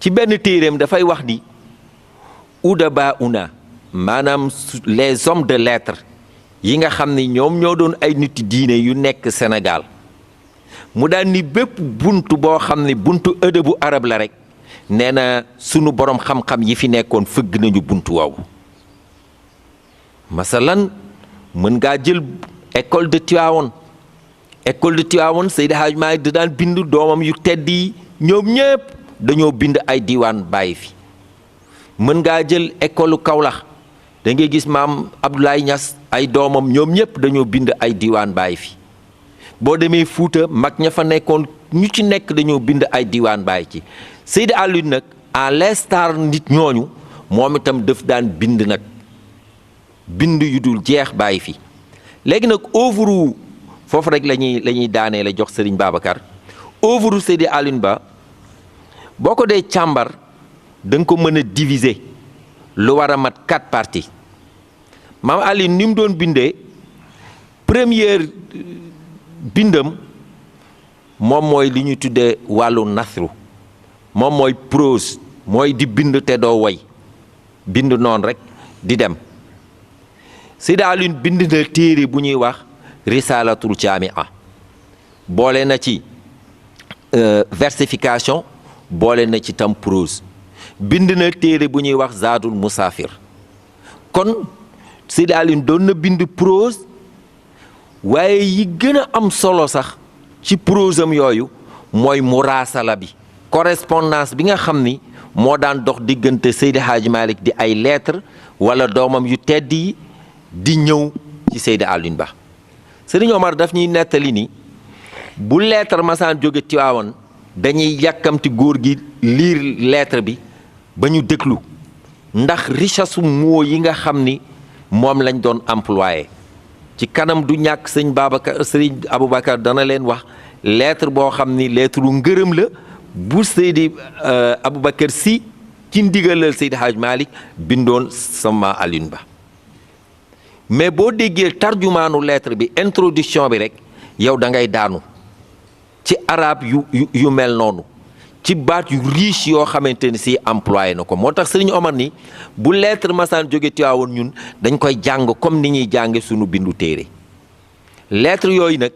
ci benn téeréem dafay wax ni udaba una maanaam les hommes de lettres yi nga xam ne ñoom ñoo doon ay nit diine yu nekk Sénégal mu daan ni bépp buntu boo xam ne buntu ëdëbu arab la rek nee na sunu borom xam-xam yi fi nekkoon fëgg nañu buntu woowu masalan mën ngaa jël école de Tivaouane Seydi Hadj Malick da daan bind doomam yu tedd yi ñoom ñëpp dañoo bind ay diiwaan bàyyi fi mën ngaa jël école Kaolack da ngay gis maam Abdoulaye Niass ay doomam ñoom ñëpp dañoo bind ay diiwaan bàyyi fi boo demee Fuuta mag ña fa nekkoon ñu ci nekk dañoo bind ay diiwaan bàyyi ci Seydi Alioune nag à l'instar nit ñooñu moom itam daf daan bind nag bind yu dul jeex bàyyi fi léegi nag œuvre foofu rek la ñuy daanee la jox Serigne Babacar œuvre Seydi Alioune Ba boo ko dee càmbar da nga ko mën a diviser lu war a mat 4 parties maam Alioune ni mu doon bindee première bindam moom mooy li ñuy tuddee wàllu nasru moom mooy prose mooy di bind te doo woy bind noonu rek di dem Seydi Alioune bind na téere bu ñuy wax risalatul jamia boole na ci versification boole na ci tam prose bind na téere bu ñuy wax zaadul musaafir kon Seydi Alioune doon na bind prose waaye yi gën a am solo sax ci prose am yooyu mooy muraasala bi correspondance bi nga xam ni moo daan dox diggante Seydi Hadj Malick di ay lettres wala doomam yu tedd yi di ñëw ci Seydi Alioune Ba Serigne Omar daf ñuy nettali ni bu lettre masaan jóge Tiwaawan dañuy yàkkamti góor gi lire lettre bi ba ñu déglu ndax richesse moo yi nga xam ni moom lañ doon employé ci kanam du ñàkk Serigne Aboubacar dana leen wax lettre boo xam ni lettre lu ngërëm la bu Seydi Aboubacar si ci ndigalal Seydi Hadj Malick bindoon sama Alioune Ba mais boo déggee tarjumaanu lettre bi introduction bi rek yow da ngay daanu ci arab yu mel noonu ci baat yu riche yoo xamante ni si employé na ko moo tax Serigne Omar ni bu lettre masaan jóge Tiwaawoon ñun dañ koy jàng comme ni ñuy jànge sunu bindu téere lettre yooyu nag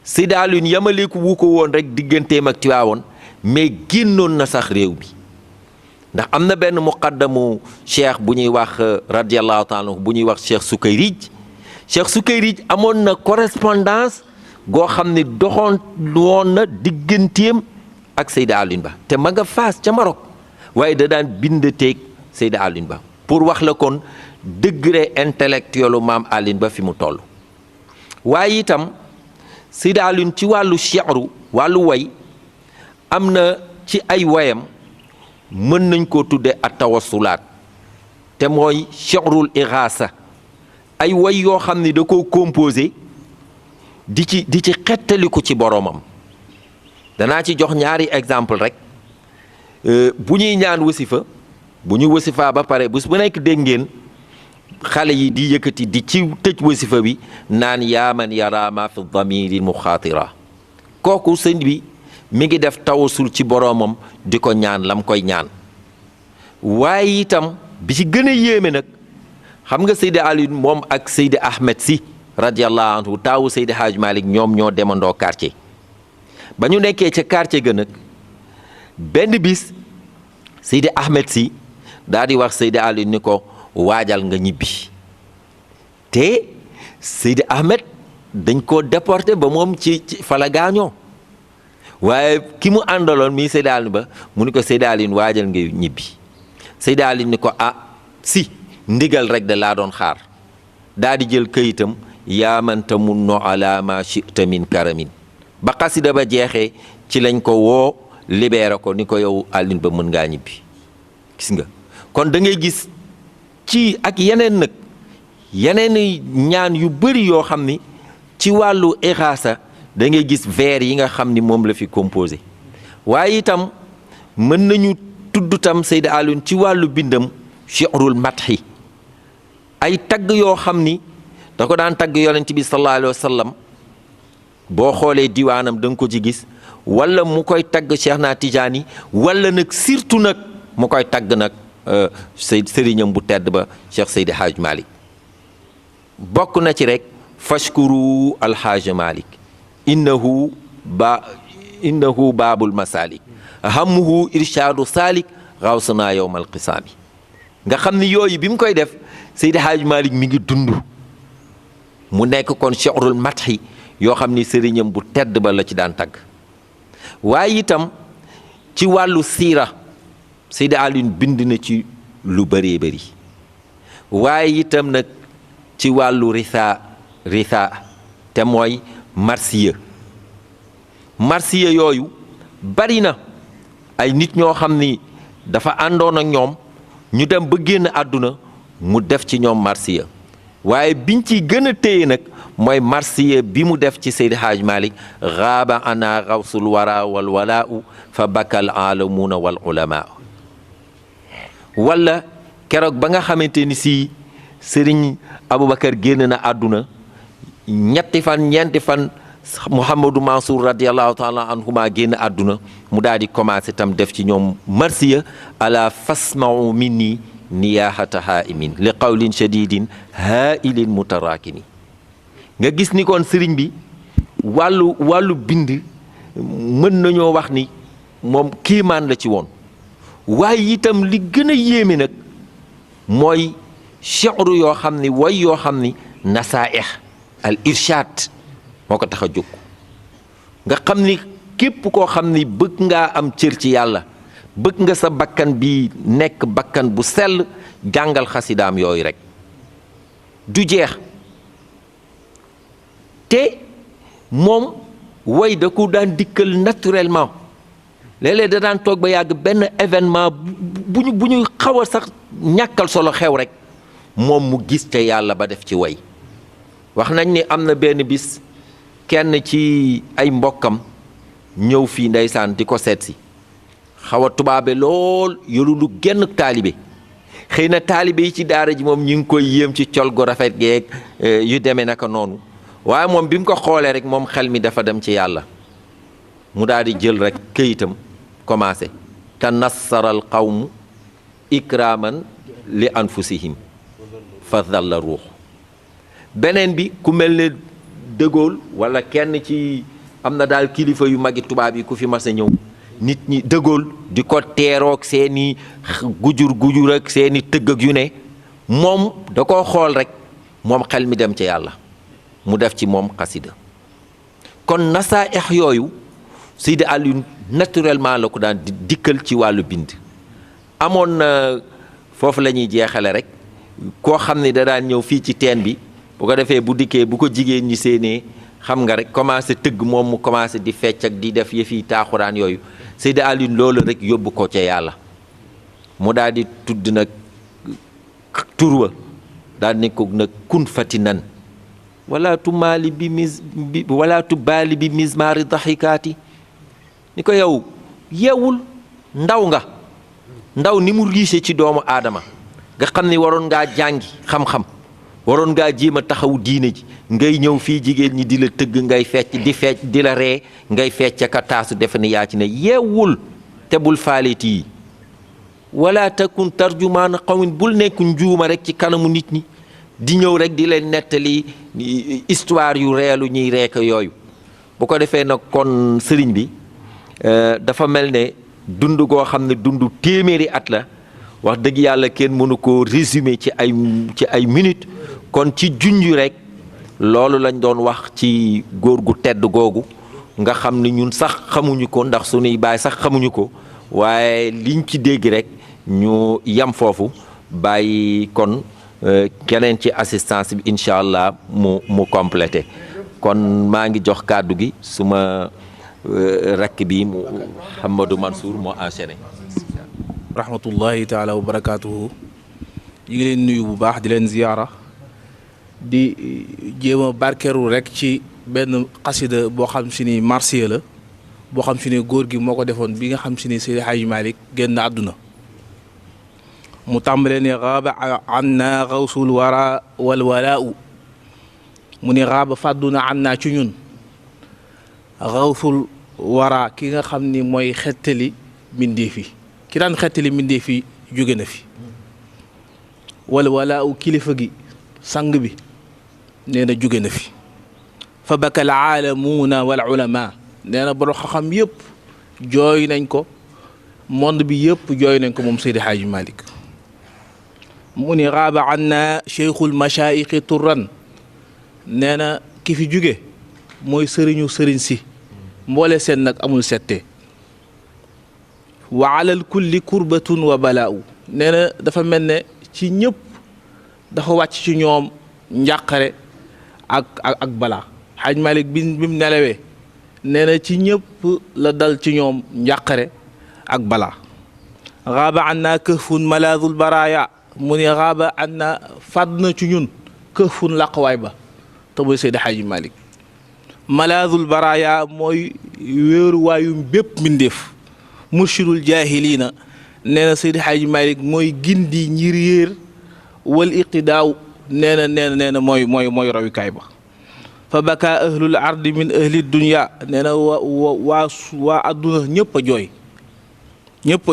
Seydi Alioune yamaleeku wu ko woon rek digganteem ak Tiwaawoon mais génnoon na sax réew mi ndax am na benn muqaddamu cheikh bu ñuy wax radiallahu taala bu ñuy wax Cheikh Soukayrij amoon na correspondance goo xam ne doxoon woon na digganteem ak Seydi Alioune Ba te ma nga Faas ca Maroc waaye da daan bindateeg Seydi Alioune Ba pour wax la kon degré intellectuel maam Alioune Ba fi mu toll waaye itam Seydi Alioune ci wàllu shi'ru wàllu way am na ci ay wayam mën nañ koo tudde at tawassulaat te mooy shi'rul iraasa ay way yoo xam ne da koo composé di ci xettaliku ci boromam danaa ci jox ñaari exemple rek bu ñuy ñaan wasifa bu ñu wasifaa ba pare bés bu nekk dégg ngeen xale yi di yëkkati di ci tëj wasifa bi naan yaa man yara ma fi damiri muxaatira kooku sëñ bi mi ngi def tawasul ci boromam di ko ñaan lam koy ñaan waaye itam bi ci gën a yéeme nag xam nga Seydi Alioune moom ak Seydi Ahmed Sy radiallahu anhu taawu Seydi Hadj Malick ñoom ñoo demandoo quartier ba ñu nekkee ca quartier ga nag benn bis Seydi Ahmed Sy daal di wax Seydi Alioune ni ko waajal nga ñibbi te Seydi Ahmed dañ koo déporté ba moom ci fa la gaañoo waaye ki mu àndaloon mii Seydi Alioune Ba mu ni ko Seydi Alioune waajal ngay ñibbi Seydi Alioune ni ko si ndigal rek da laa doon xaar daa di jël këyitam yaa man tamunnu ala ma shi'ta min karamin ba xasida ba jeexee ci lañ ko woo libéré ko ni ko yow Alioune Ba mën ngaa ñibbi gis nga kon da ngay gis ci ak yeneen nag yeneen ñaan yu bëri yoo xam ni ci wàllu ixaasa da ngay gis vers yi nga xam ni moom la fi composé waaye itam mën nañu tudd tam Seydi Alioune ci wàllu bindam shi'rul madhi ay tagg yoo xam ni da ko daan tagg yonent bi sallallahu alayhi wa sallam boo xoolee diwaanam da nga ko ci gis wala mu koy tagg Cheikh na Tijaani wala nag surtout nag mu koy tagg nag sëriñam bu tedd ba Cheikh Seydi Hadj Malick bokk na ci rek fashkuru alhaaj Malick innahu baabul masalik hammuhu irshaadu saalik rawsana yowmal qisaami nga xam ni yooyu bi mu koy def Seydi Hadj Malick mi ngi dund mu nekk kon shi'rul madhi yoo xam ni sëriñam bu tedd ba la ci daan tagg waaye itam ci wàllu siira Seydi Alioune bind na ci lu bëree bëri waaye itam nag ci wàllu ritha te mooy marsiya yooyu bari na ay nit ñoo xam ni dafa àndoon ak ñoom ñu dem ba génn àdduna mu def ci ñoom marsiya waaye biñ ci gën a téye nag mooy marsiya bi mu def ci Seydi Hadj Malick gaaba ana gawsul wara wal walaau fa bakal alamuuna wal ulamaa wala keroog ba nga xamante ni si Sëriñ Aboubacar génn na àdduna ñeenti fan Mouhamadou Mansour radiallahu taala anhuma génn àdduna mu daal di commencé tam def ci ñoom marsiya ala fasmau minni niyahata haimin li qawlin shadidin hailin mutarakini nga gis ni kon sëriñ bi wàllu bind mën nañoo wax ni moom kiimaan la ci woon waaye itam li gën a yéeme nag mooy shi'ru yoo xam ni way yoo xam ni nasaih al irshad moo ko tax a jóg nga xam ni képp koo xam ni bëgg ngaa am cër ci yàlla bëgg nga sa bakkan bi nekk bakkan bu sell jàngal xasidaam yooyu rek du jeex te moom way da ko daan dikkal naturellement léeg-léeg da daan toog ba yàgg benn événement bu ñu xaw a sax ñàkkal solo xew rek moom mu gis te yàlla ba def ci way wax nañ ni am na benn bis kenn ci ay mbokkam ñëw fii ndeysaan di ko seet si xaw a tubaabe lool yoru lu genn taalibe xëy na taalibe yi ci daara ji moom ñu ngi koy yéem ci col gu rafet geeg yu demee naka noonu waaye moom bi mu ko xoolee rek moom xel mi dafa dem ci yàlla mu daal di jël rek këyitam commencé tanassaral qawmu ikraman li anfusihim fa dhalla ruux beneen bi ku mel ne De Gaulle wala kenn ci am na daal kilifa yu magi tubaab yi ku fi mas a ñëw nit ñi De Gaulle di ko teeroog seeni gujur ak seeni tëgg ak yu ne moom da koo xool rek moom xel mi dem ci yàlla mu def ci moom xasida kon nasaaix yooyu Seydi Alioune naturellement la ko daan dikkal ci wàllu bind amoon na foofu la ñuy jeexale rek koo xam ne da daan ñëw fii ci teen bi bu ko defee bu dikkee bu ko jigéen ñi séenee xam nga rek commencé tëgg moom mu commencé di fecc ak di def yëfi taaxuraan yooyu Seydi Alioune loolu rek yóbbu ko ca yàlla mu daal di tudd nag turwa daal ne ko nag kun fatinan wala tumaali bi mismaari daxikaati ni ko yow yeewul ndaw ni mu riche ci doomu aadama nga xam ni waroon ngaa jàngi xam-xam waroon ngaa jéem a taxaw diine ji ngay ñëw fii jigéen ñi di la tëgg ngay fecc di la ree ngay fecc ka taasu defe ne yaa ci ne yeewul te bul faaleeti yi wala takun tarjumaan qawmin bul nekk njuuma rek ci kanamu nit ñi di ñëw rek di leen nettali histoire yu reelu ñuy reek yooyu bu ko defee nag kon sëriñ bi dafa mel ne dund goo xam ne dund téeméeri at la wax dëgg yàlla kenn mënu ko résumer ci ay minutes kon ci junj rek loolu lañ doon wax ci góor gu tedd googu nga xam ni ñun sax xamuñu ko ndax suñuy baay sax xamuñu ko waaye liñ ci dégg rek ñu yam foofu bàyyi kon keneen ci assistance bi incha allah mu complété kon maa ngi jox kàddu gi suma rakk bi Mouhamadou Mansour moo enchaîné.
rahmatullahi taala wa barakaatuhu ñu ngi leen nuyu bu baax di leen ziyaara di jéem a barkeeru rek ci benn xasida boo xam si ni marsiya la boo xam si ni góor gi moo ko defoon bi nga xam si ni Seydi Hadji Malick génn àdduna mu tàmbalee ne raaba anna xawsul wara wal walaau mu ne raaba fàddu na anna ci ñun xawsul wara ki nga xam ni mooy xettali mbindéef yi ki daan xettali mbindéef yi jóge na fi wal walaau kilifa gi sang bi nee na jóge na fi fa bakal aalamuuna wal ulama nee na borom xam-xam yëpp jooy nañ ko monde bi yëpp jooy nañ ko moom Seydi Hadji Malick mu ni raaba anna cheikhul machaayixi turran nee na ki fi jóge mooy sëriñu sëriñ si mboole seen nag amul sette wa alal kulli kurbatun wa balaaw nee na dafa mel ne ci ñëpp dafa wàcc ci ñoom njàqare ak balaa Hadj Malick bi mu nelawee nee na ci ñëpp la dal ci ñoom njàqare ak balaa raaba anna këfun malaadul baraaya mu ne raaba anna fàdd na ci ñun këfun làqwaay ba te mooy Seydi Hadji Malick malaadul baraaya mooy wéeruwaayum bépp mbindéef murshidul jaahiliina nee na Seydi Hadji Malick mooy gindi ñi réer wal iqtidaaw nee na mooy rawikaay ba fa baka ahlul ardi min ahli dunya nee na waa adduna ñëpp a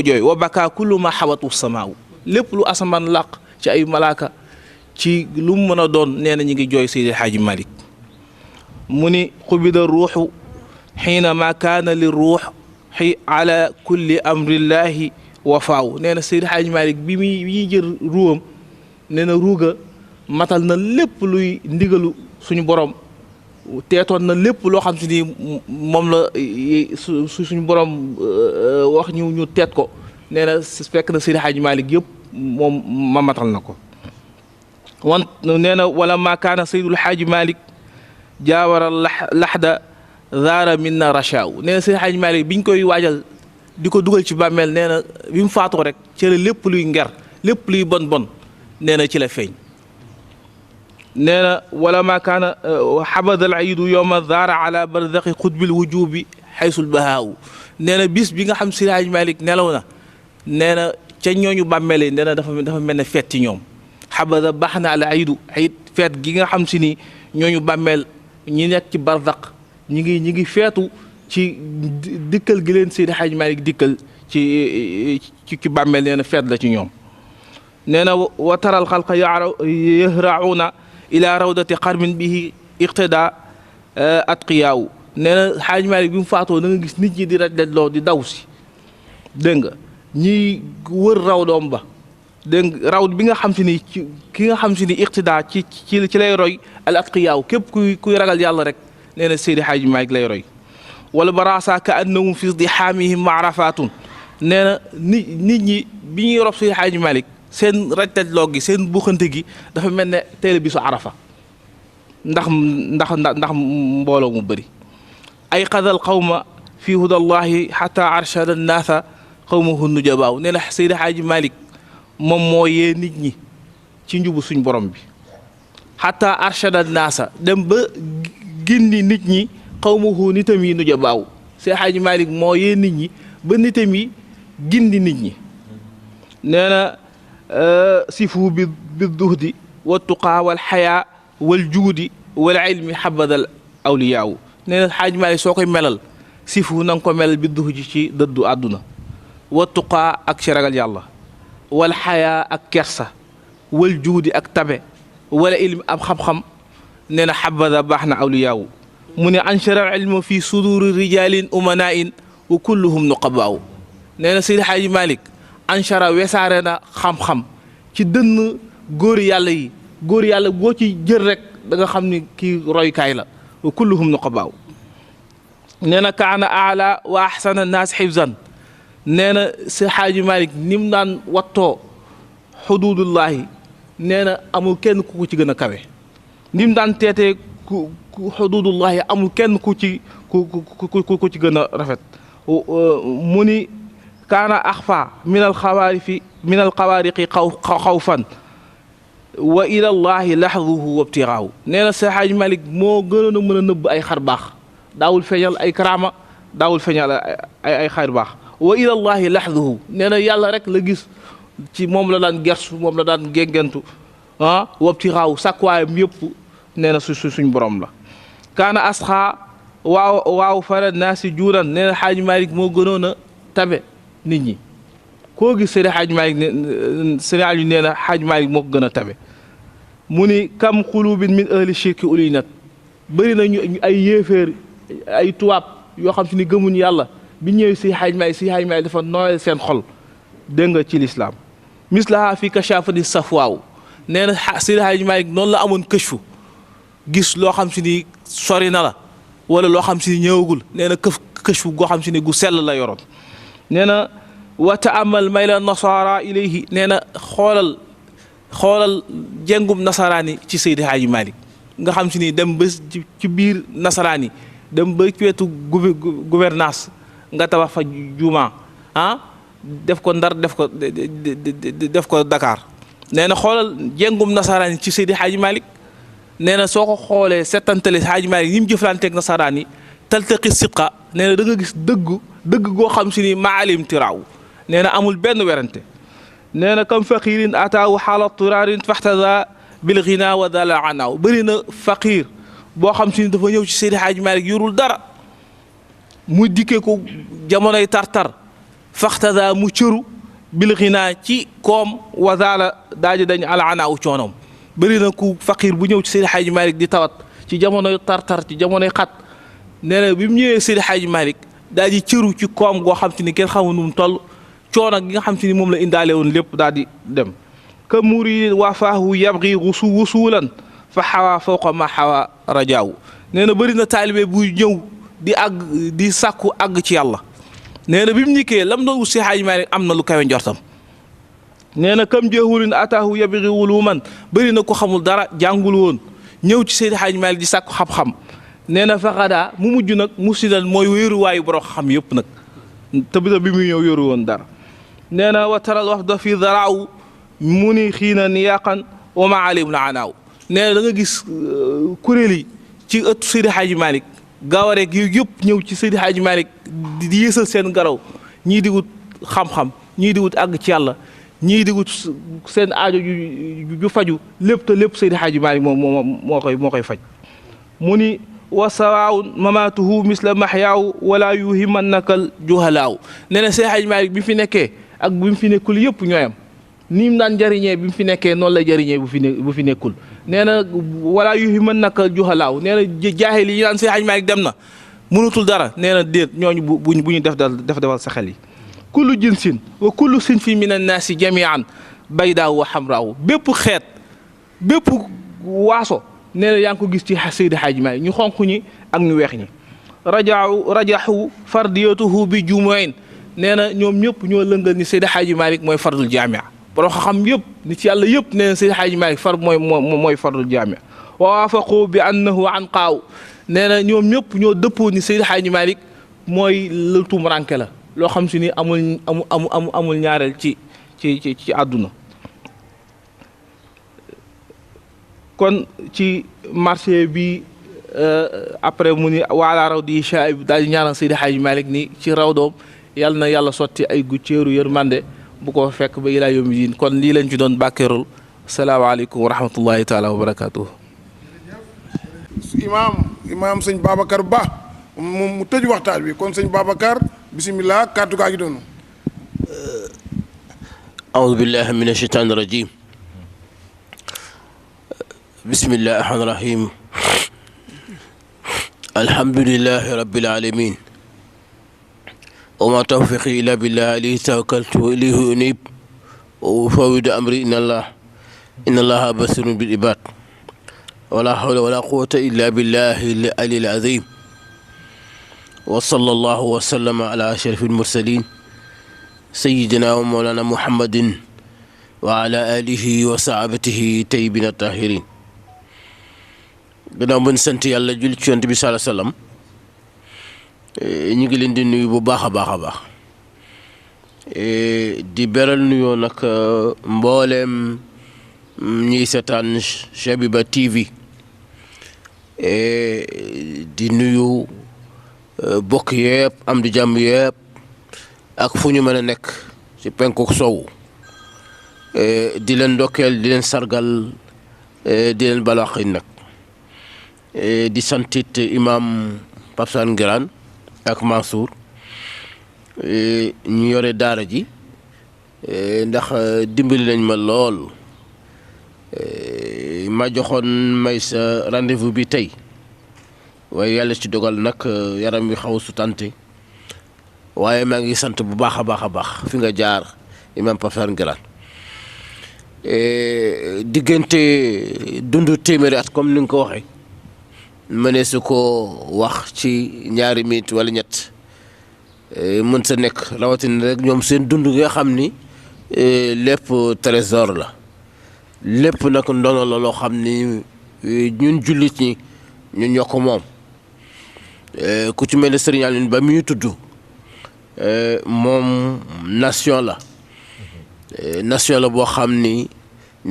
jooy wa baka kullu ma xawatu samaaw lépp lu asamaan làq ci ay malaaka ci lu mu mën a doon nee na ñu ngi jooy Seydi Hadji Malick mu ni xubida ruuxu xiina ma kaana li ruux xi ala kulli amrillahi wafaaw nee na Seydi Hadji Malick bi muy jël ruwam nee na ruuga matal na lépp luy ndigalu suñu borom teetoon na lépp loo xam si ni moom la suñu borom wax ñu teet ko nee na fekk na Seydi Hadji Malick yëpp moom ma matal na ko wan nee na wala ma kaana Seydul Hadji Malick jaawara laxda zaara minna rachaaw nee na Seydi Hadji Malick biñ koy waajal di ko dugal ci bàmmeel nee na bi mu faatoo rek ci la lépp luy nger lépp luy bon nee na ci la feeñ nee na wala ma kaana xabada al iidu yowma zaara ala barzaqi xutbil wujubi xaysul bahaaw nee na bis bi nga xam Seydi Hadji Malick nelaw na nee na ca ñooñu bàmmeel yi nee na dafa mel ne feet ci ñoom xabada baax na al iidu ayit feet gi nga xam si ni ñooñu bàmmeel ñi nekk ci barzaq ñi ngi feetu ci dikkal gi leen Seydi Hadji Malick dikkal ci bàmmeel nee na feet la ci ñoom nee na wa taral xalqa yahrauna ila rawdati xarmin bihi iqtida atqiyaaw nee na Hadji Malick bi mu faatoo da nga gis nit ñi di rajloo di daw si dégg nga ñiy wër rawdoom ba dégg nga rawd bi nga xam si ni ki nga xam si ni iqtida ci lay roy al atqiyaaw képp kuy ragal yàlla rek nee na Seydi Hadji Malick lay roy wala barasa ka annahum fi izdihamihim maarafatun nee na nit ñi bi ñuy rob Seydi Hadji Malick seen rajloo gi seen buuxante gi dafa mel ne teel bisu arafa ndax mbooloo mu bëri ay qadal qawma fi hudallahi xata arshada naasa qawmahu nujabaaw nee na Seydi Hadji Malick moom moo yee nit ñi ci njubu suñ borom bi xata arshada naasa dem ba gindi nit ñi qawmahu nitam yi nujabaaw Seydi Hadji Malick moo yee nit ñi ba nitam yi gindi nit ñi nee na sifu bi duhdi wa tuqaa wal xayaa wal juudi wal ilmi xabadal awliyaaw nee na Hadji Malick soo koy melal sifu na nga ko melal bi duhdi ci dëddu àdduna wa tuqaa ak ci ragal yàlla wal xayaa ak kersa wal juudi ak tabe wala ilmi am xam-xam nee na xabada baax na awliyaaw mu ne anshara ilma fi suduri rijalin umanain wa kulluhum nuqabaaw nee na Seydi Hadji Malick anshara wesaare na xam-xam ci dënn góori yàlla yi góor yàlla boo ci jël rek da nga xam ni kii roykaay la wa kulluhum nuqabaaw nee na kaana aala wa ahsana naas xifzan nee na si xaaji Malik ni mu daan wattoo xuduudullaahi nee na amul kenn ku ci gën a kawe ni mu daan teetee ku xuduudullaahi amul kenn ku ci gën a rafet mu ni kaana axfa min alxawaariqi xawfan wa ilallaahi laxduhu wa ibtiraaw nee na si xaaji Malik moo gënoon a mën a nëbb ay xar baax daawul feeñal ay karaama daawul feeñal ay xar baax wa ilallaahi laxduhu nee na yàlla rek la gis ci moom la daan gersu moom la daan géngentu wabti xaaw sàkkuwaayam yëpp nee na suñ borom la kaana asxaa waaw fara naasi juuran nee na xaaji Malik moo gënoon a tabe nit ñi koo gis sëriñ xaaji Malik sëriñ Aliou nee na xaaji Malik moo ko gën a tabe mu ni kam xulubin min ahli shirki ulinat bëri na ñu ay yéeféer ay tubaab yoo xam si ni gëmuñ yàlla bi ñëwee si xaaji Malik dafa nooyal seen xol dégg nga ci lislaam mislaha fi kashafati safwaaw nee na Seydi Hadji Malick noonu la amoon këchfu gis loo xam si ni sori na la wala loo xam si ni ñëwagul nee na këchfu goo xam si ni gu sell la yoroon nee na wa taamal mayla nasara ilayhi nee na xoolal jengum nasaraani ci Seydi Hadji Malick nga xam si ni dem ba ci biir nasaraani dem ba ci wetu gouvernance nga tabax fa juuma def ko Ndar def ko Dakar nee na xoolal jengum nasaraan yi ci Seydi Hadji Malick nee na soo ko xoolee settantale Hadji Malick ni mu jëflanteeg nasaraan yi taltaqi sidqa nee na da nga gis dëgg goo xam si ni maalim tiraaw nee na amul benn werante nee na kam faqirin ataawu xaala turaarin faxtada bil ghina wa dala anaaw bëri na faqir boo xam si ni dafa ñëw ci Seydi Hadji Malick yorul dara mu dikkee ko jamonoy tartar faxtada mu cëru bil ghina ci koom wa dala daaji dañ ala anaaw coonoom bëri na ku faqir bu ñëw ci Seydi Hadji Malick di tawat ci jamonoy tartar ci jamonoy xat nee na bi mu ñëwee Seydi Hadji Malick daal di cëru ci koom goo xam te ni kenn xamul nu mu toll coono gi nga xam te ni moom la indaale woon lépp daal di dem ka muridin wafaahu yabgi wusulan fa xawaa fawqa ma xawaa rajaaw nee na bëri na taalibe buy ñëw di àgg di sàkku àgg ci yàlla nee na bi mu ñikkee lam doon wut si Hadji Malick am na lu kawe njortam nee na kam jahulin ataahu yabgi wuluman bëri na ko xamul dara jàngul woon ñëw ci Seydi Hadji Malick di sàkku xam-xam nee na faxadaa mu mujj nag musidan mooy wéeruwaayu borom xam yëpp nag te bi muy ñëw yoru woon dara nee na wa taral wafda fi daraaw mu ni xiina niyaqan wa maalim la anaaw nee na da nga gis kuréel yi ci ëttu Seydi Hadji Malick gaawareeg yu yëpp ñëw ci Seydi Hadji Malick di yéesal seen garaw ñii di wut xam-xam ñii di wut àgg ci yàlla ñii di wut seen aajo ju faju lépp te lépp Seydi Hadji Malick moo koy faj mu ni wa sawaawun mamaatuhu misla maxyaaw wala yuhimannakal juhalaaw nee na Seydi Hadji Malick bi mu fi nekkee ak bi mu fi nekkul yëpp ñooyam ni mu daan jëriñee bi mu fi nekkee noonu lay jëriñee bu fi nekkul nee na wala yuhimannakal juhalaaw nee na jaahil yi naan Seydi Hadji Malick dem na mënutul dara nee na déet ñooñu bu ñu defal sa xel yi kullu jinsin wa kullu sinfin min annaasi jamian baydaaw wa xamraaw bépp xeet bépp waaso nee na yaa ngi ko gis ci Seydi Hadji Malick ñu xonq ñi ak ñu weex ñi rajaxu fardiyatuhu bi jumuin nee na ñoom ñëpp ñoo lëngal ni Seydi Hadji Malick mooy fardul jaamia borom xam yëpp ni ci yàlla yëpp nee na Seydi Hadji Malick mooy fardul jaamia wa waafaqu bi annahu anqaaw nee na ñoom ñëpp ñoo dëppoo ni Seydi Hadji Malick mooy lu tumuranke la loo xam si ni amul ñaareel ci àdduna kon ci marché bi après mu ni waala raw di chaib daal di ñaanal Seydi Hadji Malick ni ci raw doom yàlla na yàlla sotti ay guccéeru yërmande bu ko fekk ba ilaa yawmi diin kon lii lañ ci doon bàkkeerul salaamaaleykum wa rahmatullahi taala wa barakatuh
imaam sëñ Babacar Ba mu tëj waxtaan bi kon sëñ Babacar bisimilah kàddu gaa gi doonu
أعوذ بالله من الشيطان الرجيم بسم الله الرحمن الرحيم الحمد لله رب العالمين وما توفيقي إلا بالله عليه توكلت وإليه أنيب وأفوض أمري إلى الله inna allaha basirun bil ibad wala hawla wala quwwata illa billahi al-aliyyil azim wa sallallahu wa sallama ala ashrafil mursalin sayyidina wa mawlana muhammadin wa ala alihi wa sahabatihi tayyibin tahirin. gannaaw ba ñu sant yàlla julli ci Yonent bi sallallahu alayhi wasallam ñu ngi leen di nuyu bu baax a baax a baax di beral nuyoo nag mbooleem ñiy seetaan Shabiba TV di nuyu bokk yëpp am di jàmm yëpp ak fu ñu mën a nekk ci penku sow di leen ndokkeel di leen sargal di leen balaax nag di santit imam Pape Sane Ngiraan ak Mansour ñu yore daara ji ndax dimbali nañ ma lool ma joxoon may sa rendez-vous bi tey waaye yàlla ci dogal nag yaram wi xaw su tante waaye maa ngi sant bu baax a baax a baax fi nga jaar imam Pape Sane Ngiraan diggante dundu téeméeri at comme ni nga ko waxee mënee su ko wax ci ñaari minute wala ñett mën sa nekk rawatina rek ñoom seen dund nga xam ni lépp trésor la lépp nag ndono la loo xam ni ñun jullit ñi ñun ñoo ko moom ku ci mel ne Serigne Alioune Ba mi ñu tudd moom nation la boo xam ni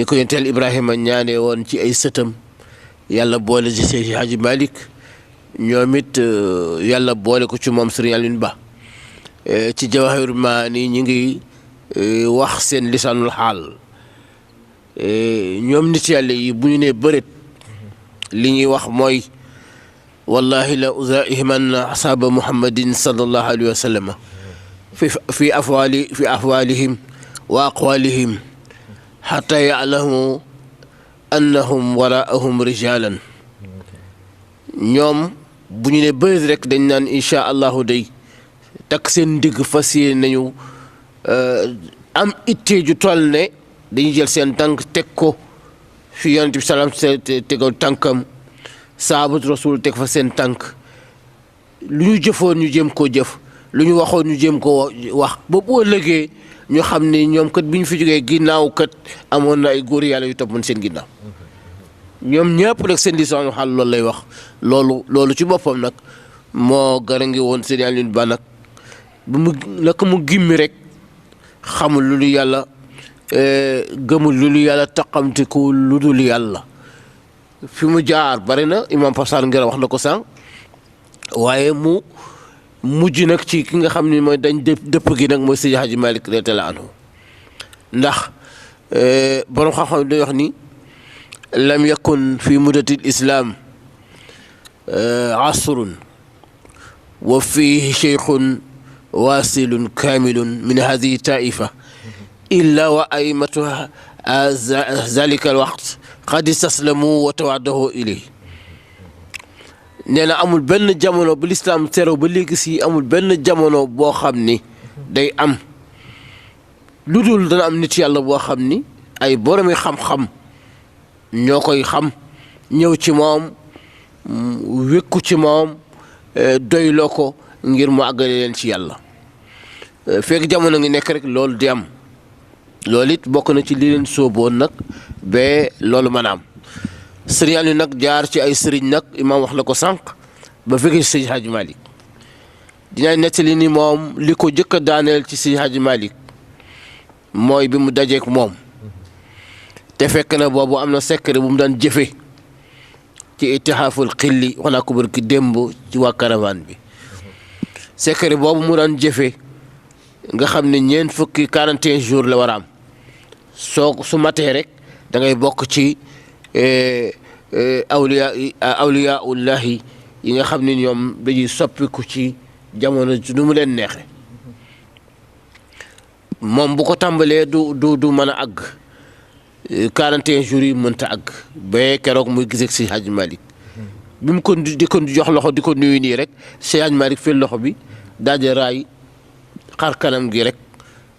ko yenteel Ibrahima ñaane woon ci ay sëtam yàlla boole ci Seydi Hadji Malick ñoom it yàlla boole ko ci moom Serigne Alioune Ba ci Jawahirul Maani ñi ngi wax seen lisaanul xaal ñoom nit yàlla yi bu ñu nee bëreet li ñuy wax mooy wallahi la uzaihimanna ashaaba muhammadin sallallahu alayhi wa sallam fi afwalihim wa aqwalihim xata ya'lamu annahum waraahum rijalan ñoom bu ñu ne bëri rek dañ naan incha allahu day takk seen ndigg fas yéene nañu am ittee ju toll ne dañuy jël seen tànk teg ko fi yonent bi salaam tegal tànkam saabatu rasul teg fa seen tànk lu ñu jëfoon ñu jéem koo jëf lu ñu waxoon ñu jéem koo wax ba bu ëllëgee ñu xam ni ñoom kat bi ñu fi jógee ginnaaw kat amoon na ay góor yàlla yu toppoon seen ginnaaw ñoom ñëpp nag seen lisaanu xaal loolu lay wax loolu ci boppam nag moo gara ngi woon Serigne Alioune Ba nag bu mu naka mu gimmi rek xamul lu dul yàlla gëmul lu dul yàlla taqamtiku lu dul yàlla fi mu jaar bari na imam Pape Sane Ngiraan wax na ko sànq waaye mu mujj nag ci ki nga xam ne mooy dañ dëpp gi nag mooy Seydi Hadji Malick radiyallahu anhu ndax borom xam-xam day wax ni lam yakun fi muddatil islam asrun wa fihi cheikhun wasilun kamilun min hadihi taifa illa wa aimatuha zalika alwaqt qad istaslamu wa tawaddahu ilay nee na amul benn jamono bu lislaam tero ba léegi si amul benn jamono boo xam ni day am lu dul dana am nit yàlla boo xam ni ay boromi xam-xam ñoo koy xam ñëw ci moom wékku ci moom doyloo ko ngir mu àggale leen ci yàlla fekk jamono ngi nekk rek loolu di am loolu it bokk na ci li leen sóoboon nag ba loolu mën a am sëriñ Aliou nag jaar ci ay sëriñ nag imaam wax na ko sànq ba fekkee ci Seydi Hadji Malick dinaa nettali ni moom li ko jëkk a daaneel ci Seydi Hadji Malick mooy bi mu dajeek moom te fekk na boobu am na secret bu mu daan jëfe ci ittihaaful xilli wax naa ko barki démb ci waa caravane bi secret boobu mu daan jëfe nga xam ne ñeent fukki 41 jours la war a am su matee rek da ngay bokk ci awliyaullahi yi nga xam ne ñoom dañuy soppiku ci jamono nu mu leen neexe moom bu ko tàmbalee du mën a àgg 41 jours yi mënta àgg ba keroog muy gisee si Hadji Malick bi mu ko di ko jox loxo di ko nuyu nii rek si Hadji Malick fil loxo bi daal di raay xar kanam gi rek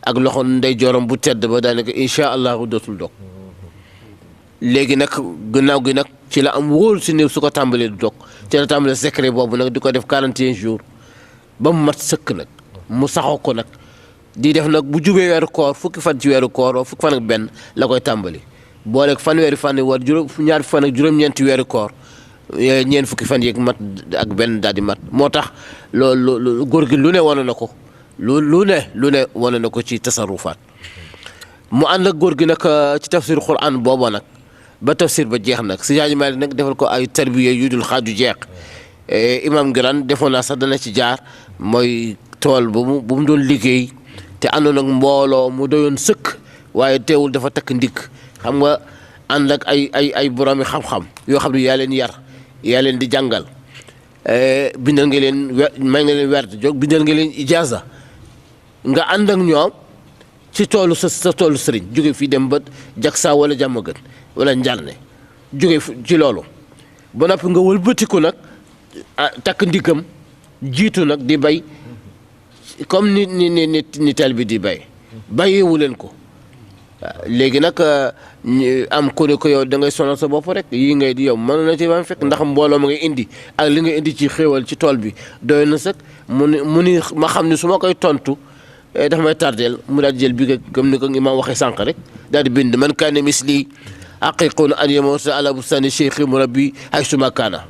ak loxo ndey joorom bu tedd ba daanaka incha allahu dootul dog léegi nag gannaaw gi nag ci la am wóolu si néew su ko tàmbalee du dog ci la tàmbalee secret boobu nag di ko def 41 jours ba mu mat sëkk nag mu saxoo ko nag di def nag bu jubee weeru koor fukki fan ci weeru koor o fukki fan ak benn la koy tàmbali booleeg fanweeri fan yi war ñaar fan ak juróom-ñeenti weeru koor ñeent fukki fan yeeg mat ak benn daal di mat moo tax loolu góor gi lu ne wane na ko lu ne wane na ko ci tasarufaat mu ànd ak góor gi nag ci tafsir Quran booba nag ba tafsir ba jeex nag si Hadji Malick nag defal ko ay tarbiya yu dul xaaju jeex imam Ngiraan defoon naa sax dana ci jaar mooy tool bu mu doon liggéey te àndoon ak mbooloo mu doyoon sëkk waaye teewul dafa takk ndigg xam nga ànd ak ay boroomi xam-xam yoo xam ne yaa leen yar yaa leen di jàngal bindal nga leen may nga leen werd jóg bindal nga leen ijaaza nga ànd ak ñoom ci toolu sa toolu sëriñ jóge fii dem ba Jaksa wala Jàmmagën wala Njarne jóge ci loolu ba noppi nga wëlbatiku nag takk ndiggam jiitu nag di bay comme ni tel bi di bay bàyyiwu leen ko léegi nag am ku ne ko yow da ngay sonal sa bopp rek yii ngay di yow mën na ci ba fekk ndax mbooloo ma ngay indi ak li nga indi ci xéewal ci tool bi doy na sax mu ni ma xam ne su ma koy tontu dafa may tardeel mu daal di jël bi nga gëm ni ko imaam waxee sànq rek daal di bind man kaane misli aqiqun an yamuuta ala bustani cheikhi murabbi haysuma kaana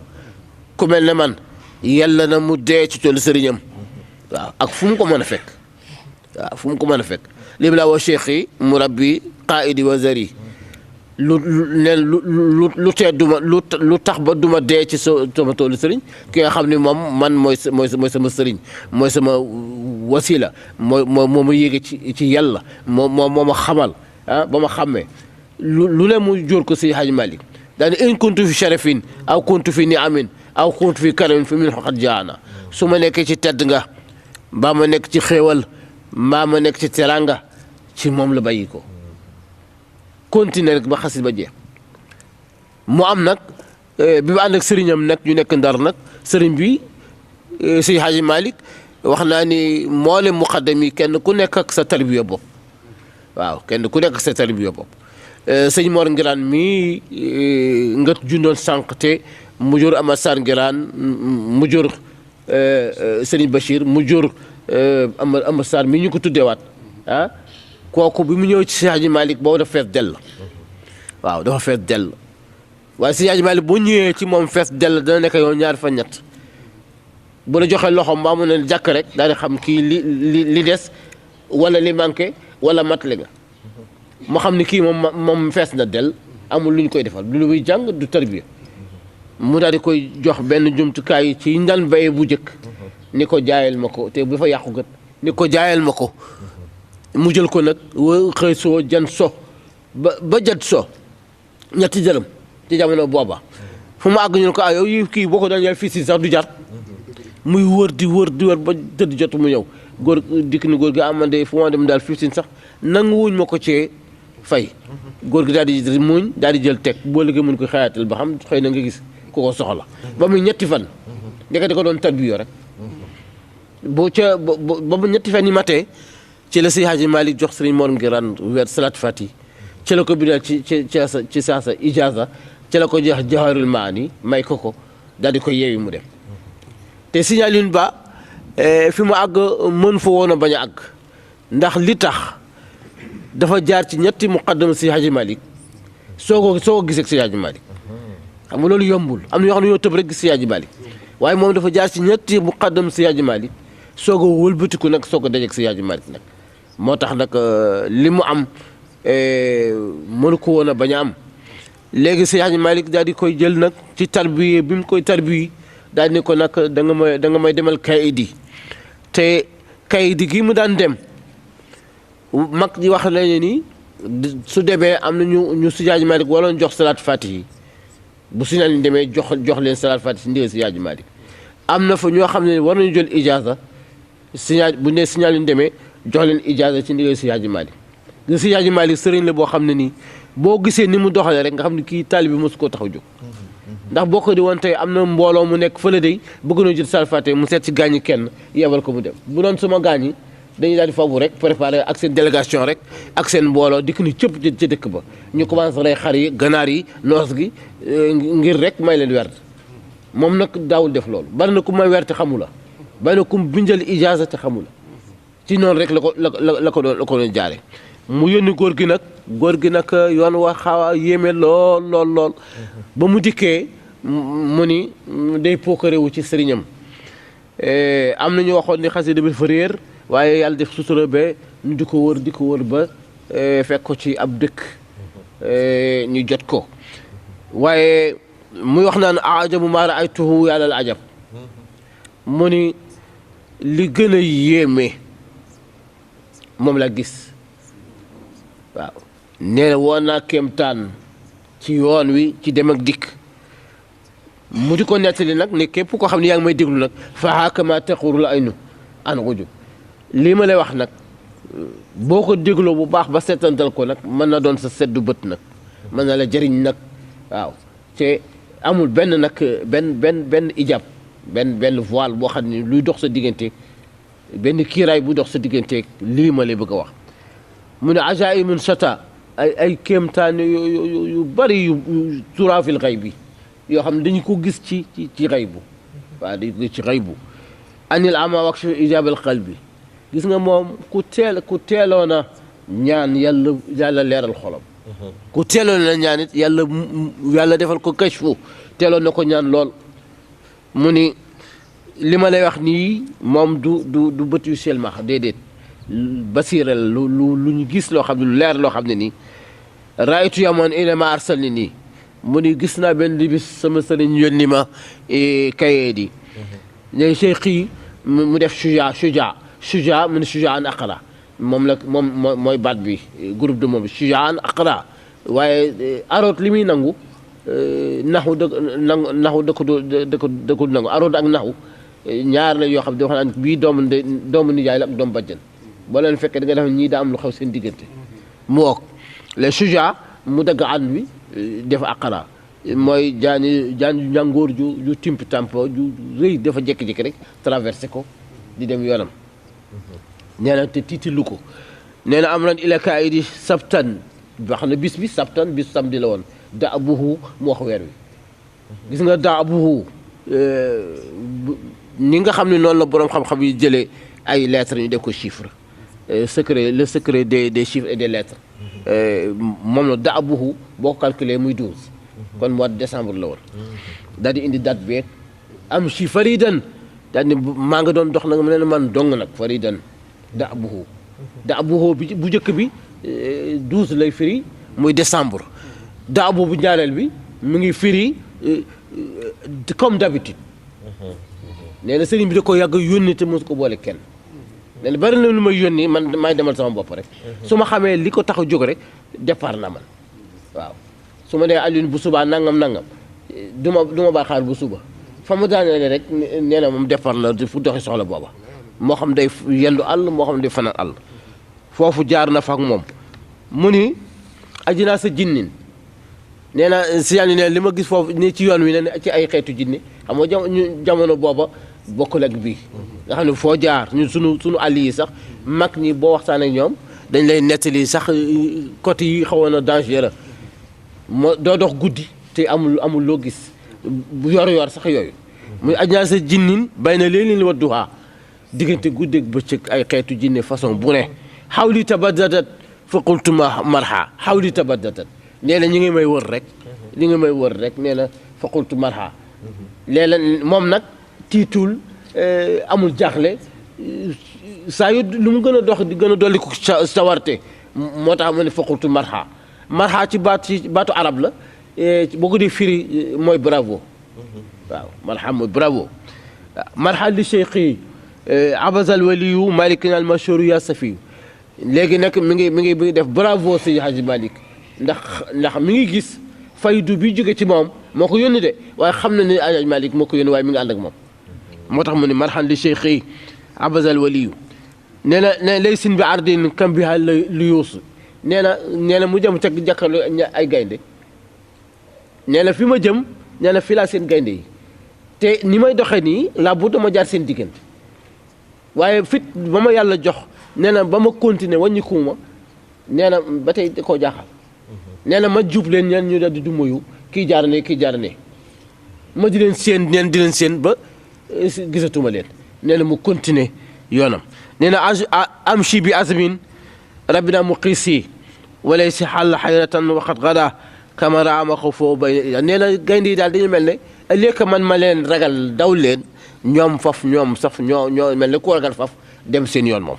ku mel ne man yàlla na mu dee ci toolu sëriñam waaw ak fu mu ko mën a fekk waaw fu mu ko mën a fekk lii laa wa cheikhi murabbi qaidi wa zari lu tee duma lu tax ba duma dee ci sama toolu sëriñ ki nga xam ne moom man mooy sama sëriñ mooy sama wasila moo ma yéege ci yàlla moo ma xamal ba ma xàmmee lu ne mu jóor ko si Hadji Malick daane in kuntu fi sharafin aw kuntu fi niamin aw kuntu fi karamin fi min xaqat jaana su ma nekkee ci tedd nga mbaa ma nekk ci xéewal mbaa ma nekk ci teranga ci moom la bàyyi ko continuer rek ba xasit ba jeex mu am nag bi mu ànd ak sëriñam nag ñu nekk Ndar nag sëriñ bi si Hadji Malick wax naa ni mboolem muqaddam yi kenn ku nekk ak sa tarbiya bopp waaw kenn ku nekk ak sa tarbiya bopp sëñ Mor Ngiraan mii nga jundoon sànq te mu jur Amad Sarr Ngiraan mu jur sëriñ Bachir mu jur Amad Sarr mii ñu ko tuddeewaat kooku bi mu ñëw ci Hadji Malick boobu dafa fees dell waaw dafa fees dell waaye si Hadji Malick boo ñëwee ci moom fees dell dana nekk yow ñaar fa ñett bu la joxee loxo mbaa mu ne jàkk rek daal di xam kii li des wala li manqué wala matale nga mu xam ni kii moom fees na dell amul lu ñu koy defal du lu muy jàng du tarbiya mu daal di koy jox benn jumtukaay ci ndan béye bu njëkk ni ko jaayal ma ko te bu fa yàqu gët ni ko jaayal ma ko mu jël ko nag xëy soo jan so ba jat so ñetti dërëm ci jamono booba fu mu àgg ñu ne ko yow yi kii boo ko daan yàlla fii si sax du jar muy wër di wër ba tëdd jot mu ñëw góor dikk ni góor gi amande fu ma dem daal fii si sax nangu wuñ ma ko cee fay góor gi daal di muñ daal di jël teg boo liggéey mun ko xayaatal ba xam xëy na nga gis ku ko soxla ba muy ñetti fan ndekete ko doon tarbiyo rek ba mu ñetti fan yi matee ci la si Hadji Malick jox Sëriñ Mor Ngiraan weer salaat fati ci la ko bindal ci saasa ijaaza ci la ko jox Jawahirul Maani may ko daal di ko yeewi mu dem te signalin ba fi mu àgg mën fa woon a bañ a àgg ndax li tax dafa jaar ci ñetti muqaddam si Hadji Malick soo ko gisee si Hadji Malick xam nga loolu yombul am na yoo xam ne ñoo tëb rek gis si Hadji Malick waaye moom dafa jaar ci ñetti muqaddam si Hadji Malick soo ko wëlbatiku nag soo ko dajeeg si Hadji Malick nag moo tax nag li mu am mënu ko woon a bañ a am léegi si Hadji Malick daal di koy jël nag ci tarbiye bi mu koy tarbiye daal ni ko nag da nga may demal kayidi te kayidi gi mu daan dem mag di wax nañu ni su demee am na ñu si Hadji Malick waroon jox salaat fatihi bu si naan demee jox leen salaat fatihi si ndigal si Hadji Malick am na fa ñoo xam ne war nañu jël ijaaza signal bu ne signal yi demee jox leen ijaaza ci ndigal si Hadji Malick nga si Hadji Malick sëriñ la boo xam ne nii boo gisee ni mu doxalee rek nga xam ne kii taalibe bi mosu koo tax a jóg ndax boo ko di woon tey am na mbooloo mu nekk fële day bëgg na jël salaat fatihi mu seet si gaañi kenn yebal ko mu dem bu doon suma gaañi dañuy daal di fabu rek préparé ak seen délégation rek ak seen mbooloo dikk ni cëpp ci dëkk ba ñu commencé rey xar yi ganaar yi noos gi ngir rek may leen werd moom nag daawul def loolu bari na ku may werd te xamu la bari na ku bindal ijaaza te xamu la ci noonu rek la ko doon jaare mu yónni góor gi nag yoon wa xaw a yéeme lool ba mu dikkee mu ni day pookarewu ci sëriñam am na ñu waxoon ni xasida bi fa réer waaye yàlla def sutura ba ñu di ko wër ba fekk ko ci ab dëkk ñu jot ko waaye muy wax naan ajabu maa raaytuhu yàlla al ajab mu ni li gën a yéeme moom la gis waaw nee na woon naa kéemtaan ci yoon wi ci dem ak dikk mu di ko nettali nag ne képp koo xam ne yaa ngi may déglu nag fa hakama taqurul aynu an ruju lii ma lay wax nag boo ko dégloo bu baax ba seetantal ko nag mën na doon sa seddu bët nag mën na la jëriñ nag waaw te amul benn nag benn ijab benn voile boo xam ne luy dox sa diggante benn kiiraay bu dox sa digganteeg lii ma lay bëgg a wax mu ne ajaa'imun shata ay kéemtaan yu bari yu turaafil xay bi yoo xam ne dañu ko gis ci xay bu waaw dañu ko gis ci xay bu anil ama wax ijabal qalbi gis nga moom ku teeloon a ñaan yàlla leeral xolam ku teeloon a ñaan it yàlla defal ko kashfu teeloon na ko ñaan lool mu ni li ma lay wax nii moom du bët yu selmax déedéet basiiral lu ñu gis loo xam ne lu leer loo xam ne nii raaytu yamoon ila ma arsal ni nii mu ni gis naa benn bis sama sëriñ yónni ma kayee di ne cheikh yi mu def shujaa mu ne shujaan aqra moom mooy baat bi groupe de moom shujaan aqra waaye aroot li muy nangu naxu da ko nangu aroot ak naxu ñaar la yoo xam ne wax naan bii doomu nijaay la ak doomu bajjan boo leen fekkee da nga def ñii daa am lu xew seen diggante mu woog le shujaa mu dagg an bi def aqara mooy jaani njàngoor ju timp tampo ju rëy dafa jékki-jékki rek traversé ko di dem yoonam nee na te tiitilu ko nee na am ran ilaka yi di sabtan wax na bis sabtan bis samedi la woon da abuhu mu wax weer wi gis nga da abuhu ni nga xam ne noonu la boroom xam-xam yi jëlee ay lettres ñu def ko chiffre le secret des chiffres et des lettres moom la da abuhu boo ko calculé muy 12 kon mois de décembre la woon daal di indi date beeg am si faridan daal di maa nga doon dox nag mu ne man dong nag faridan da abuhu bi bu njëkk bi 12 lay firi muy décembre da abu bu ñaareel bi mu ngi firi comme d'habitude nee na sëriñ bi da ko yàgg yónni te mosu ko boole kenn nee na bari na lu may yónni man maay demal sama bopp rek su ma xamee li ko tax a jóg rek départ na man waaw su ma nee Alioune bu subaa nangam du ma bàyyi xaar bu suba fa mu daanee rek nee na moom départ la fu doxi soxla booba moo xam day yendu àll moo xam day fanaan àll foofu jaar na fa ak moom mu ni ajinaa sa jinnin nee na si yàlla ne li ma gis foofu ni ci yoon wi ne ci ay xeetu jinne xam nga jamono booba bokkul ak bii nga xam ne foo jaar ñun sunu àll yi sax mag ñi boo waxtaan ak ñoom dañ lay nettali sax côté yi xawoon na dangereux moo doo dox guddi te amul loo gis bu yor sax yooyu muy ajnaa sa jinnin bay na léeg-léeg wa duhaa diggante guddeeg bëccëg ay xeetu jinne façon bu ne xawli tabaddadat fa qultu marha xawli tabaddadat nee na ñi ngi may wër rek nee na fa qultu marha léeg-léeg moom nag tiitul amul jaaxle saa yu lu mu gën a dox di gën a dolli ko sawarte moo tax ma ne fa qultu marha ci baatu arab la boo ko dee firi mooy bravo waaw marha mooy bravo marha li cheikhi abazal waliyu malikin al mashhur ya safiyu léegi nag mi ngi def bravo si Hadji Malick ndax mi ngi gis faydu bi jóge ci moom moo ko yónni de waaye xam na ne Hadji Malick moo ko yónni waaye mi ngi ànd ak moom moo tax mu ne marhan li cheikhi abazal waliyu nee na laysin bi ardin kam biha lu yuusu nee na mu jëm ca jàkkaarloo ay gaynde nee na fi ma jëm nee na fi laa seen gaynde yi te ni may doxee nii laa bu dama jaar seen diggante waaye fit ba ma yàlla jox nee na ba ma continuer wàññikuwuma nee na ba tey da koo jaaxal nee na ma jub leen ñeen ñu daal di du moyu kii jaar ne kii jaar ne ma di leen seen neen di leen seen ba gisatuma leen nee na mu continuer yoonam nee na amshi bi azmin rabbina muqiisi walay si xàll xayratan waxat gada kamara ma ko foo bay nee na gaynde yi daal dañu mel ne ëllëg man ma leen ragal daw leen ñoom faf ñoom saf ñoo mel ne ku ragal faf dem seen yoon moom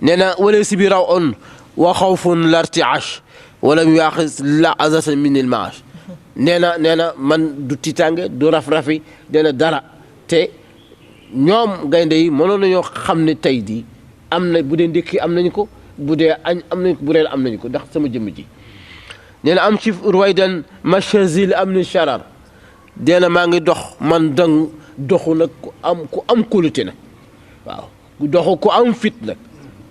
nee na walay si bi raw on wa xawfun lartiash wala mu yaaxis la azatan min il maash nee na man du tiitaange du raf-rafi nee na dara te ñoom gaynde yi mënoon nañoo xam ne tey di am na bu dee ndékki am nañu ko bu dee añ am nañu ko bu reer am nañu ko ndax sama jëmm ji nee na am ci ruwaydan machazil am ni charar nee na maa ngi dox man dang doxu nag ku am kóolute nag waaw doxu ku am fit nag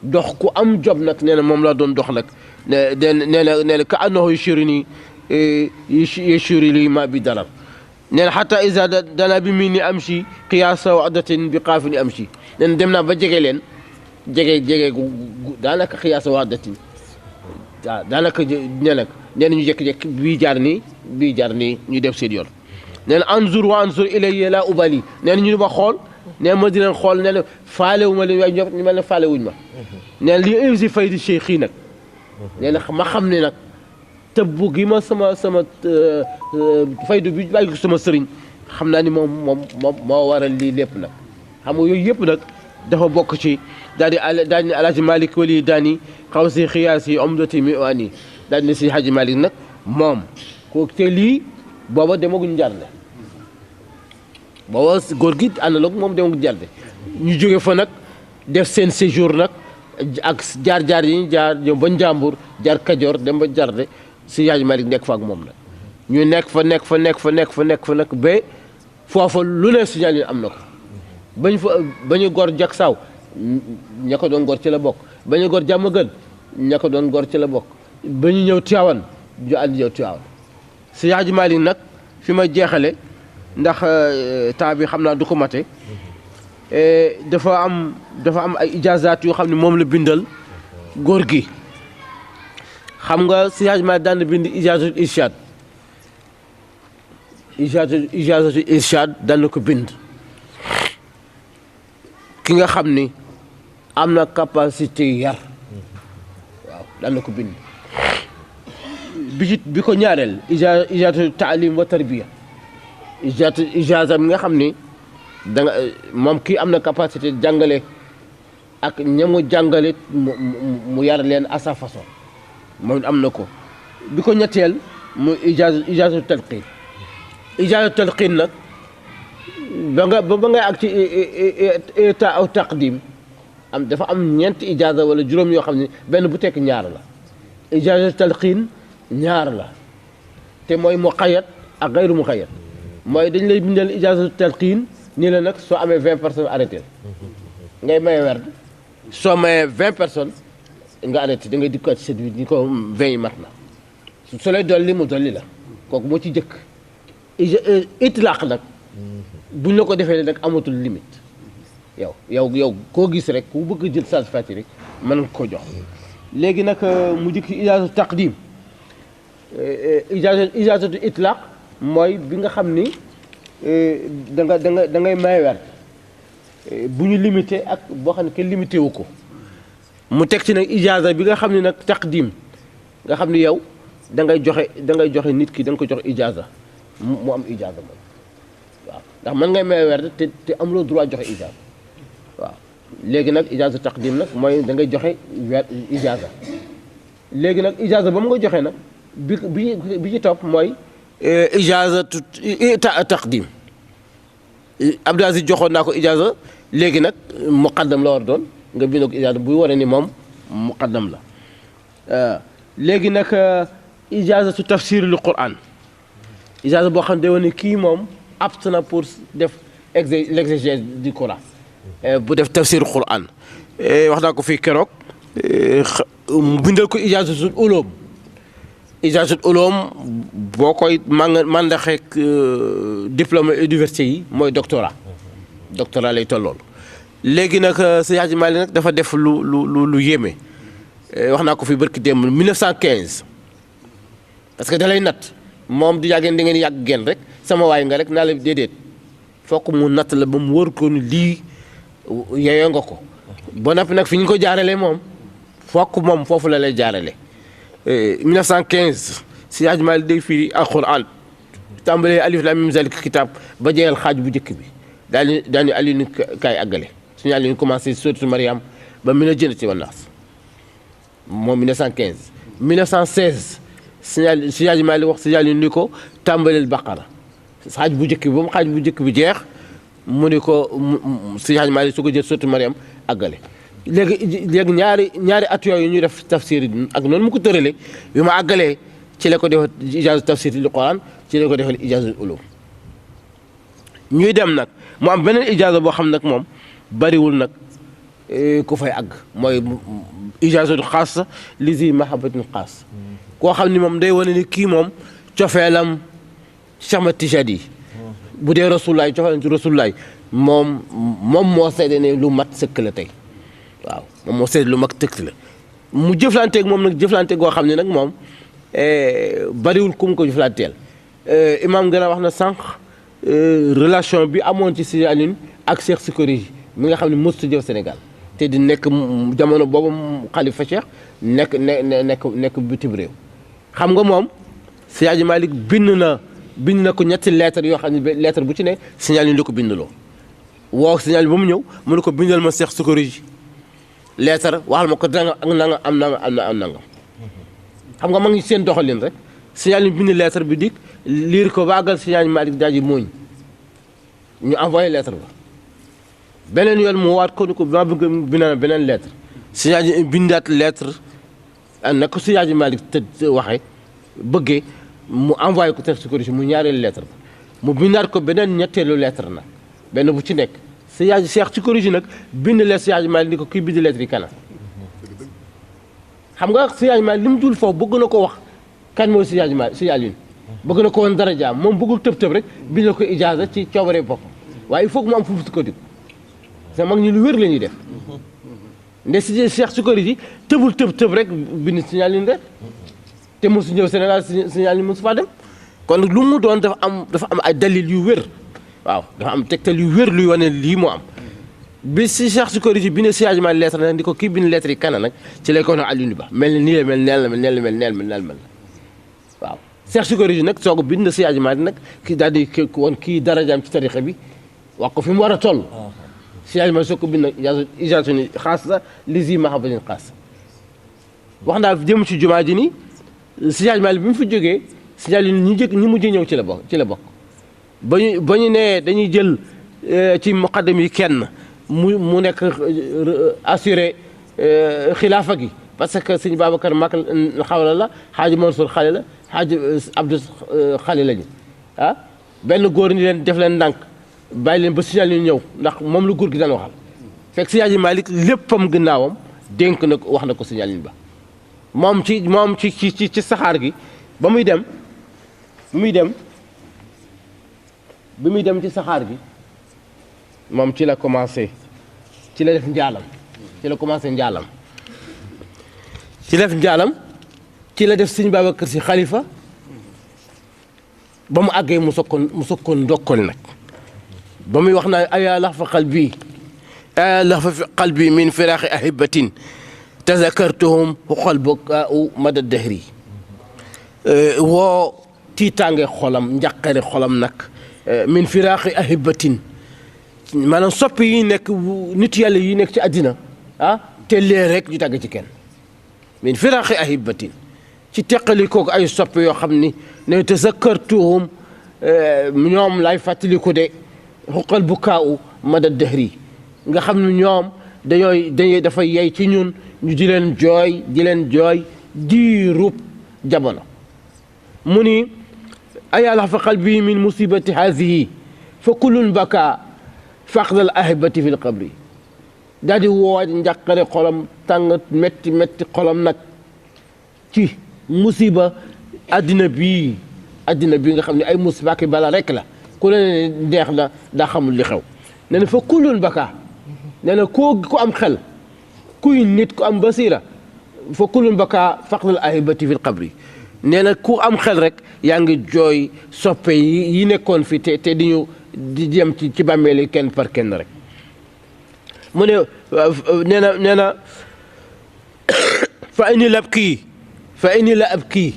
dox ku am job nag nee na moom laa doon dox nag nee na ka annahu yashuruni yashuri li ma bi darar nee na xata isa dana bi mii ni am si qiyaasa wadatin bi qaafini am si nee na dem naa ba jege leen jege daanaka qiyaasa wadatin waaw daanaka nee na ñu jékki-jékki bii jaar nii ñu def seen yoon nee na anzur wa anzur ilayya la ubali nee na ñu ma xool nee na ma di leen xool nee na faale wu ma leen waaye ñu mel ne faale wuñ ma nee na li invsi fay di cheikh yi nag nee na ma xam ne nag tëbb gi ma sama faydu bi bàyyi ko sama sëriñ xam naa ni moom moo waral lii lépp nag xam nga yooyu yëpp nag dafa bokk ci daal di alaaji malik wali daani xaw si xiyaas yi omdati mi waani daal di si haji malik nag moom ko te lii booba demaguñ Njarde booba góor gi àndaloog moom demaguñ Njarde ñu jóge fa nag def seen séjour nag ak jaar yi ñu jaar ñëw ba Njàmbur jaar Kajoor dem ba Njarde si haji malik nekk fa ak moom nag ñu nekk fa nag ba foofa lu ne signal yi am na ko ba ñu gor jak saw ña ko doon gor ci la bokk ba ñu gor jàmm gën ña ko doon gor ci la bokk ba ñu ñëw Tiwaawan ñu àndi ñëw Tiwaawan si haji malik nag fi ma jeexale ndax temps bi xam naa du ko mate dafa am ay ijaazaat yoo xam ne moom la bindal góor gi xam nga si haji malik daan na bind ijaazatul irshad ijaazatul irshad daan na ko bind ki nga xam ni am na capacité yar waaw daan na ko bind bi ko ñaareel ijaazatul taalim wa tarbiya ijaaza mi nga xam ni danga moom kii am na capacité jàngale ak ñamu jàngale mu yar leen à sa façon moom am na ko bi ko ñetteel mu ijaazatul talqin ijaazatul talqin nag ba ngay ak ci état aw taqdim dafa am ñeenti ijaaza wala juróom yoo xam ne benn bu tekk ñaar la ijaazatul talqin ñaar la te mooy muqayyad ak gayru muqayyad mooy dañ lay bindal ijaazatul talqin nii la nag soo amee 20 personnes arrêté ngay maye werd soo mayee 20 personnes nga arrêté da ngay dikkaat ci sedd bi ni ko 20 yi mat na su lay dolli mu dolli la kooku moo ci jëkk itlaq nag buñ la ko defee nag amatul limite yow koo gis rek ku bëgg a jël sage fati rek mën nga ko jox léegi nag mu jëkk ijaazatu taqdim ijaazatu itlaq mooy bi nga xam ni da ngay may werd bu ñu limité ak boo xam ne kenn limité wu ko mu teg ci nag ijaaza bi nga xam ne nag taqdim nga xam ni yow da ngay joxe nit ki da nga ko jox ijaaza mu am ijaaza moom waaw ndax mën ngay may werd te amuloo droit joxe ijaaza waaw léegi nag ijaaza taqdim nag mooy da ngay joxe ijaaza léegi nag ijaaza ba mu nga joxe nag bi ci topp mooy ijaazatu taqdim Abdou Aziz joxoon naa ko ijaaza léegi nag muqaddam la war doon nga bind ko ijaaza buy wane ni moom muqaddam la léegi nag ijaazatu tafsirul Qur'an ijaaza boo xam ne day wane kii moom apte na pour def l'exégèse du Coran bu def tafsirul Qur'an wax naa ko fii keroog bindal ko ijaazatul ulum ijaazatul ulum boo koy mandaxeek diplôme université yi mooy doctorat lay tollool léegi nag Seydi Hadji Malick nag dafa def lu yéeme wax naa ko fi barki démb 1915 parce que da lay natt moom du yàggeen da ngeen yàgg genn rek sama waay nga rek naa la déedéet fokk mu natt la ba mu wóor ko ni lii yeyoo nga ko ba noppi nag fi ñu ko jaarale moom fokk moom foofu la lay jaarale 1915 Seydi Hadji Malick day firi alxuraan tàmbalee alif lam mim zalika kitaab ba jeexal xaaj bu njëkk bi daal di Aliou kaay àggale suñu Aliou commencé sourate Mariam ba mina jënd ci wannaas moom 1915 1916 Seydi Hadji Malick wax Seydi Aliou ni ko tàmbaleel Baqara xaaj bu njëkk bi ba mu xaaj bu njëkk bi jeex mu ni ko Seydi Hadji Malick su ko jël sourate Mariam àggale léegi ñaari at yooyu ñu def tafsir ak noonu mu ko tëralee bi ma àggalee ci la ko defal ijaazu tafsir li Quran ci la ko defal ijaazu ulum ñuy dem nag mu am beneen ijaaza boo xam nag moom bariwul nag ku fay àgg mooy ijaazatu xaas li zi mahabbatin xaas koo xam ni moom day wane ni kii moom cofeelam Cheikh Ahmad Tijaan yi bu dee rasulullaay cofeelam ci rasulullaay moom moo seede ne lu mat sëkk la tey waaw moom moo seede lu mat sëkk la mu jëflanteeg moom nag jëflante goo xam ne nag moom bariwul ku mu ko jëflanteel imam gën a wax na sànq relation bi amoon ci Seydi Aliou ak Cheikh Sikori mi nga xam ne mosu jëf Sénégal te di nekk jamono boobu xalifa Cheikh nekk bitim réew xam nga moom Seydi Hadji Malick bind na ko ñetti lettre yoo xam ne lettre bu ci ne Seydi Aliou la ko bindaloo woo Seydi Aliou ba mu ñëw mu ne ko bindal ma Cheikh Sikori lettre waxal ma ko danga ak nanga am nangam xam nga ma ngi seen doxalin rek Seydi Aliou bind lettre bi dikk liir ko baagal Seydi Hadji Malick daal di mooñ ñu envoyé lettre ba beneen yoon mu waat ko ni ko ba bëgg bind beneen lettre Seydi Hadji bindaat lettre na ko Seydi Hadji Malick te waxee bëggee mu envoyé ko Cheikh Sikori mu ñaareelu lettre ba mu bindaat ko beneen ñetteelu lettre nag benn bu ci nekk Cheikh Sikori nag bind lettre Seydi Hadji Malick ni ko kii bind lettre yi kana xam nga Seydi Hadji Malick li mu dul foofu bëgg na ko wax kan mooy Seydi Hadji Malick Seydi Aliou bëgg na ko woon dara jaam moom bëggul tëb rek bind na ko ijaaza ci coobare boppam waaye il faut que mu am fu mu sukkandiku parce que mag ñi lu wér la ñuy def nde si Cheikh Sikori tëb rek bind Seydi Aliou rek te mosu ñëw Sénégal Seydi Aliou mosu faa dem kon lu mu doon dafa am ay dalil yu wér waaw dafa am tegtal yu wér luy wane lii mu am bi si Cheikh Sikori bind Seydi Hadji Malick lettre nag di ko kii bind lettre yi kana nag ci lay ko wax Aliou Ba mel ni nii la mel neel la mel neel la mel neel mel waaw Cheikh Sikori nag soo ko bind Seydi Hadji Malick nag kii daal di woon kii darajaam ci tarixa bi wax ko fi mu war a toll Seydi Hadji Malick soo ko bind nag ijaaza ni xaas la li zi mahabbatin xaas wax naa jëm ci jumaa ji ni Seydi Hadji Malick bi mu fi jógee Seydi Aliou ñi mujj ñëw ci la bokk ba ñu nee dañuy jël ci muqaddam yi kenn mu nekk assuré xilaafa gi parce que sëñ Babacar Mak xawla la xaaji Mansour xale la xaaji Abdou xale lañu benn góor ñi leen def leen ndànk bàyyi leen ba Seydi Aliou ñëw ndax moom la góor gi daan waxal fekk Seydi Hadji Malick léppam gannaawam dénk na ko wax na ko Seydi Aliou Ba moom ci saxaar gi ba muy dem ci saxaar gi moom ci la commencé ci la def njaalam ci la commencé njaalam ci la def sëñ Babacar Si xalifa ba mu àggee mu soog ko ndokkol nag ba muy wax naa ayaa lax fa qalbi min firaaxi ahibatin tazakartuhum xool boog mada dahri woo tiitaange xolam njàqare xolam nag min firaaxi ahibatin maanaam soppi yi nekk nit yàlla yi nekk ci àddina te lee rek ñu tàgg ci kenn min firaaxi ahibatin ci teqali kooku ay soppi yoo xam ni ne tazakartuhum ñoom lay fàttaliku de xuqal bukaaw mada dahri nga xam ne ñoom dañuy dafa yey ci ñun ñu di leen jooy diirub jamono mu ni ayaa fa qalbi min musibati haadihi fa kullun baka faqdal ahibati fi lqabri daal di wooj njàqare xolam tàng métti xolam nag ci musiba addina bii nga xam ne ay musiba ki bala rek la ku leen neex na daa xamul li xew ne na fa kullun baka nee na ku am xel kuy nit ku am basira fa kulun baka faqdal ahibati fil qabri nee na ku am xel rek yaa ngi jooy soppe yi nekkoon fi te di jëm ci bàmmeel yi kenn par kenn rek mu ne nee na fa inni la abkii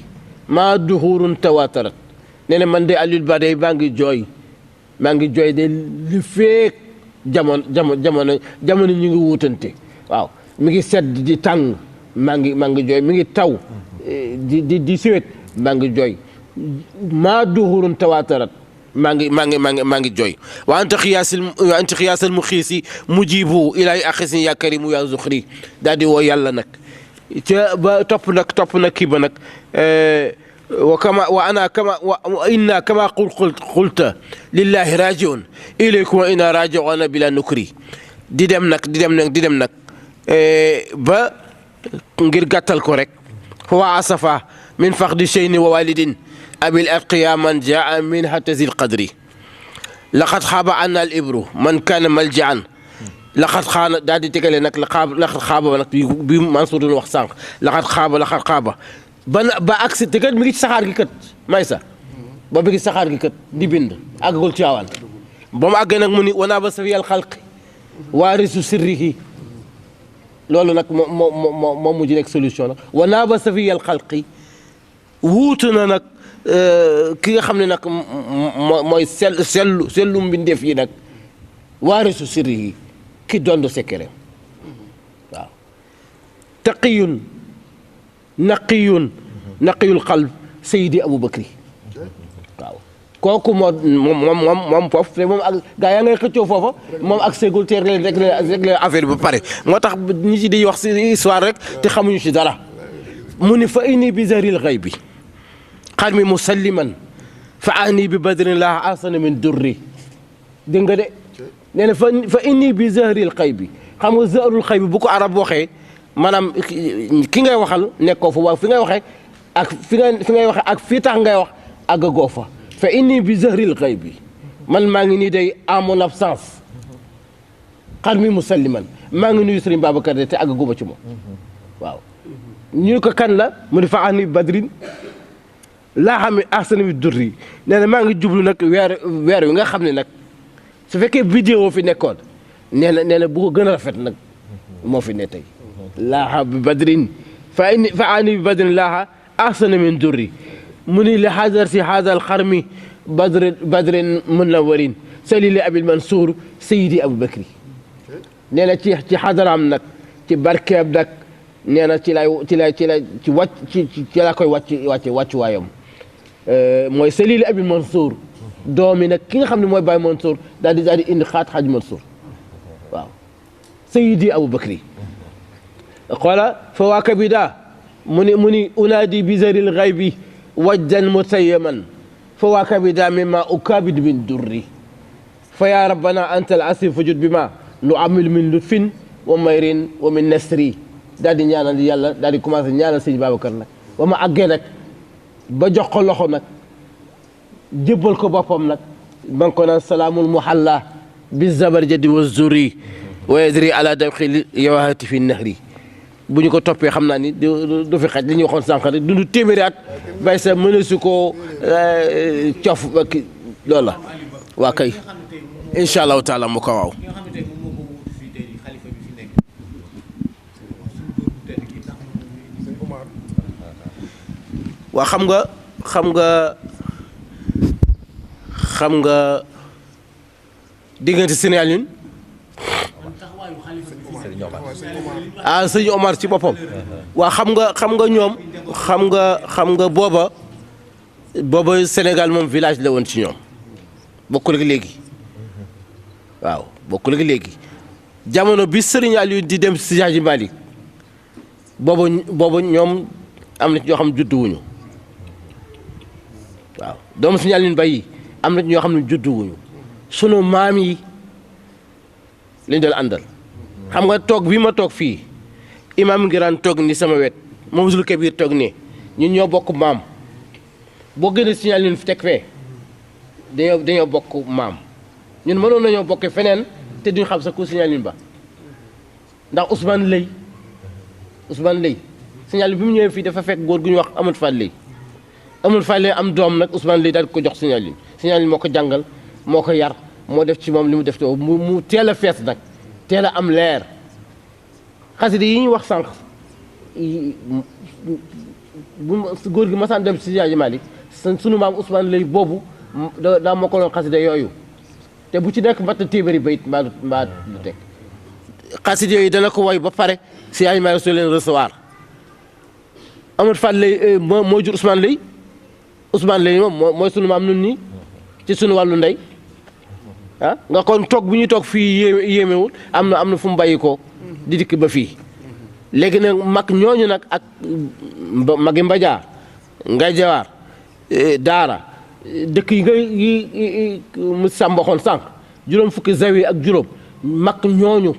maa duhurun tawatarat nee na man de Alioune Ba day maa ngi jooy de li feek jamono ñu ngi wuutante waaw mi ngi sedd di tàng maa ngi jooy mi ngi taw di siwet maa ngi jooy maa duhurun tawatarat maa ngi jooy wa anta xiyaasal mu xiisi mujibu ilaahi axisin ya karimu ya zuxri daal di woo yàlla nag ca ba topp nag kii ba nag wa inna kama qulta lillahi rajiun ilaykum wa inna rajiuna bila nukri di dem nag ba ngir gàttal ko rek fa waa asafa min faqdi sheyni wa walidin abil atqiya man jaa min hatazil qadri laqad xaaba anna al ibru man kaana maljaan laqad xaana daal di tegale nag laqad xaaba nag bi Mansour doon wax sànq laqad xaaba ba agsi te kat mi ngi ci saxaar gi kat may sa ba mi ngi saxaar gi kat di bind àggagul ci awaan ba mu àggee nag mu ni wanaa ba safiyal xalqi waarisu sirrihi loolu nag moom mujj nekk solution nag wanaa ba safiyal xalqi wuutu na nag ki nga xam ne nag mooy sellu mbindeef yi nag waarisu sirrihi ki doon sekkere waaw taqiyun naqiyul qalb Seydi Aboubacry waaw kooku moom foofu te moom ak gaa yaa ngay xëccoo foofa moom ak ségul te réglé affaire bi ba pare moo tax ñi ci di wax si histoire rek te xamuñu ci dara mu ni fa inni bi zahril ghaybi xarmi musalliman fa ani bi badrin laa asana min durri dégg nga de nee na fa inni bi zahril ghaybi xam nga zahrul ghaybi bu ko arab waxee maanaam ki ngay waxal nekkoo fa waaw fi ngay waxee ak fi ngay waxee ak fii tax ngay wax àggagoo fa inni bi zahril ghaybi man maa ngi nii day en mon absence xarmi musalliman maa ngi nuyu Serigne Babacar de te àggaguma ci moom waaw ñu ko kan la mu ne fa ani badrin laa xam ne ahsana mi durri nee na maa ngi jublu nag weer wi nga xam ne nag su fekkee vidéo fi nekkoon nee na bu ko gën a rafet nag moo fi ne tey laaha bi badrin fa ani bi badrin laaha ahsana min durri mu ni li xadar si haadal xarmi badrin munawwarin salili abil mansour Seydi Aboubacry nee na ci xadaraam nag ci barkeeb nag nee na ci laa koy wàcc waayam mooy salili abil mansour doomi nag ki nga xam ne mooy Baye Mansour daal di indi xaaj Mansour waaw Seydi Aboubacry xoola fa waa kabida mu ni unaadi bi zaril ghaybi wajdan mutayyaman fa waa kabida mimma ukabid min durri fa ya rabbana anta al asif fajud bima nu amil min lutfin wa mayrin wa min nasri daal di ñaanal yàlla daal di commencé ñaanal sëñ Babacar nag ba ma àggee nag ba jox ko loxo nag jébbal ko boppam nag ma ngi ko naan salaamul muhalla bi zabarjadi wa zuri wa yadri ala dawxi yawahati fi nahri bu ñu ko toppee xam naa ni du fi xaj li ñuy waxoon sànq rek dundu téeméeri at bay sa mëneesu koo cof loolu la waa kay incha allahu taala mu ko waaw waa xam nga diggante Sëñ Alioune sëñ Omar ci boppam waa xam nga ñoom xam nga booba Sénégal moom village la woon ci ñoom bokkul ak léegi waaw bokkul ak léegi jamono bi Sëriñ Alioune di dem si Hadji Malick booba ñoom am na ci ñoo xam ne judduwuñu waaw doomu Sëriñ Alioune Ba yi am na ci ñoo xam ne judduwuñu sunu maam yi lañ doon àndal xam nga toog bi ma toog fii imam Ngiraan toog ni sama wet Mouhamadoul Kabir toog nii ñun ñoo bokk maam boo gënee Sëriñ Alioune fi teg fee dañoo bokk maam ñun mënoon nañoo bokkee feneen te duñ xam sa ku Sëriñ Alioune Ba ndax Ousmane Lay signal bi mu ñëwee fii dafa fekk góor gu ñu wax Amadou Fall Lay am doom nag Ousmane Lay daal ko jox signal moo ko jàngal moo ko yar moo def ci moom li mu def te mu teel a fees nag teel a am leer xasida yi ñuy wax sànq bu góor gi masaan dem si Seydi Malick sunu maam Ousmane Lay boobu daa moo ko doon xasida yooyu te bu ci nekk mat na téeméeri bayit mbaa lu teg xasida yooyu dana ko woy ba pare Seydi Malick soo leen recevoir Amadou Fall Lay moo jur Ousmane Lay moom mooy sunu maam nun nii ci sunu wàllu ndey ah nga kon toog bu ñuy toog fii yéemewul am na fu mu bàyyi ko di dikk ba fii léegi nag mag ñooñu nag ak magi Mbadiar ngay jawaar daara dëkk yi mu sàmba xoon sànq juróom fukki zawi ak juróom mag ñooñu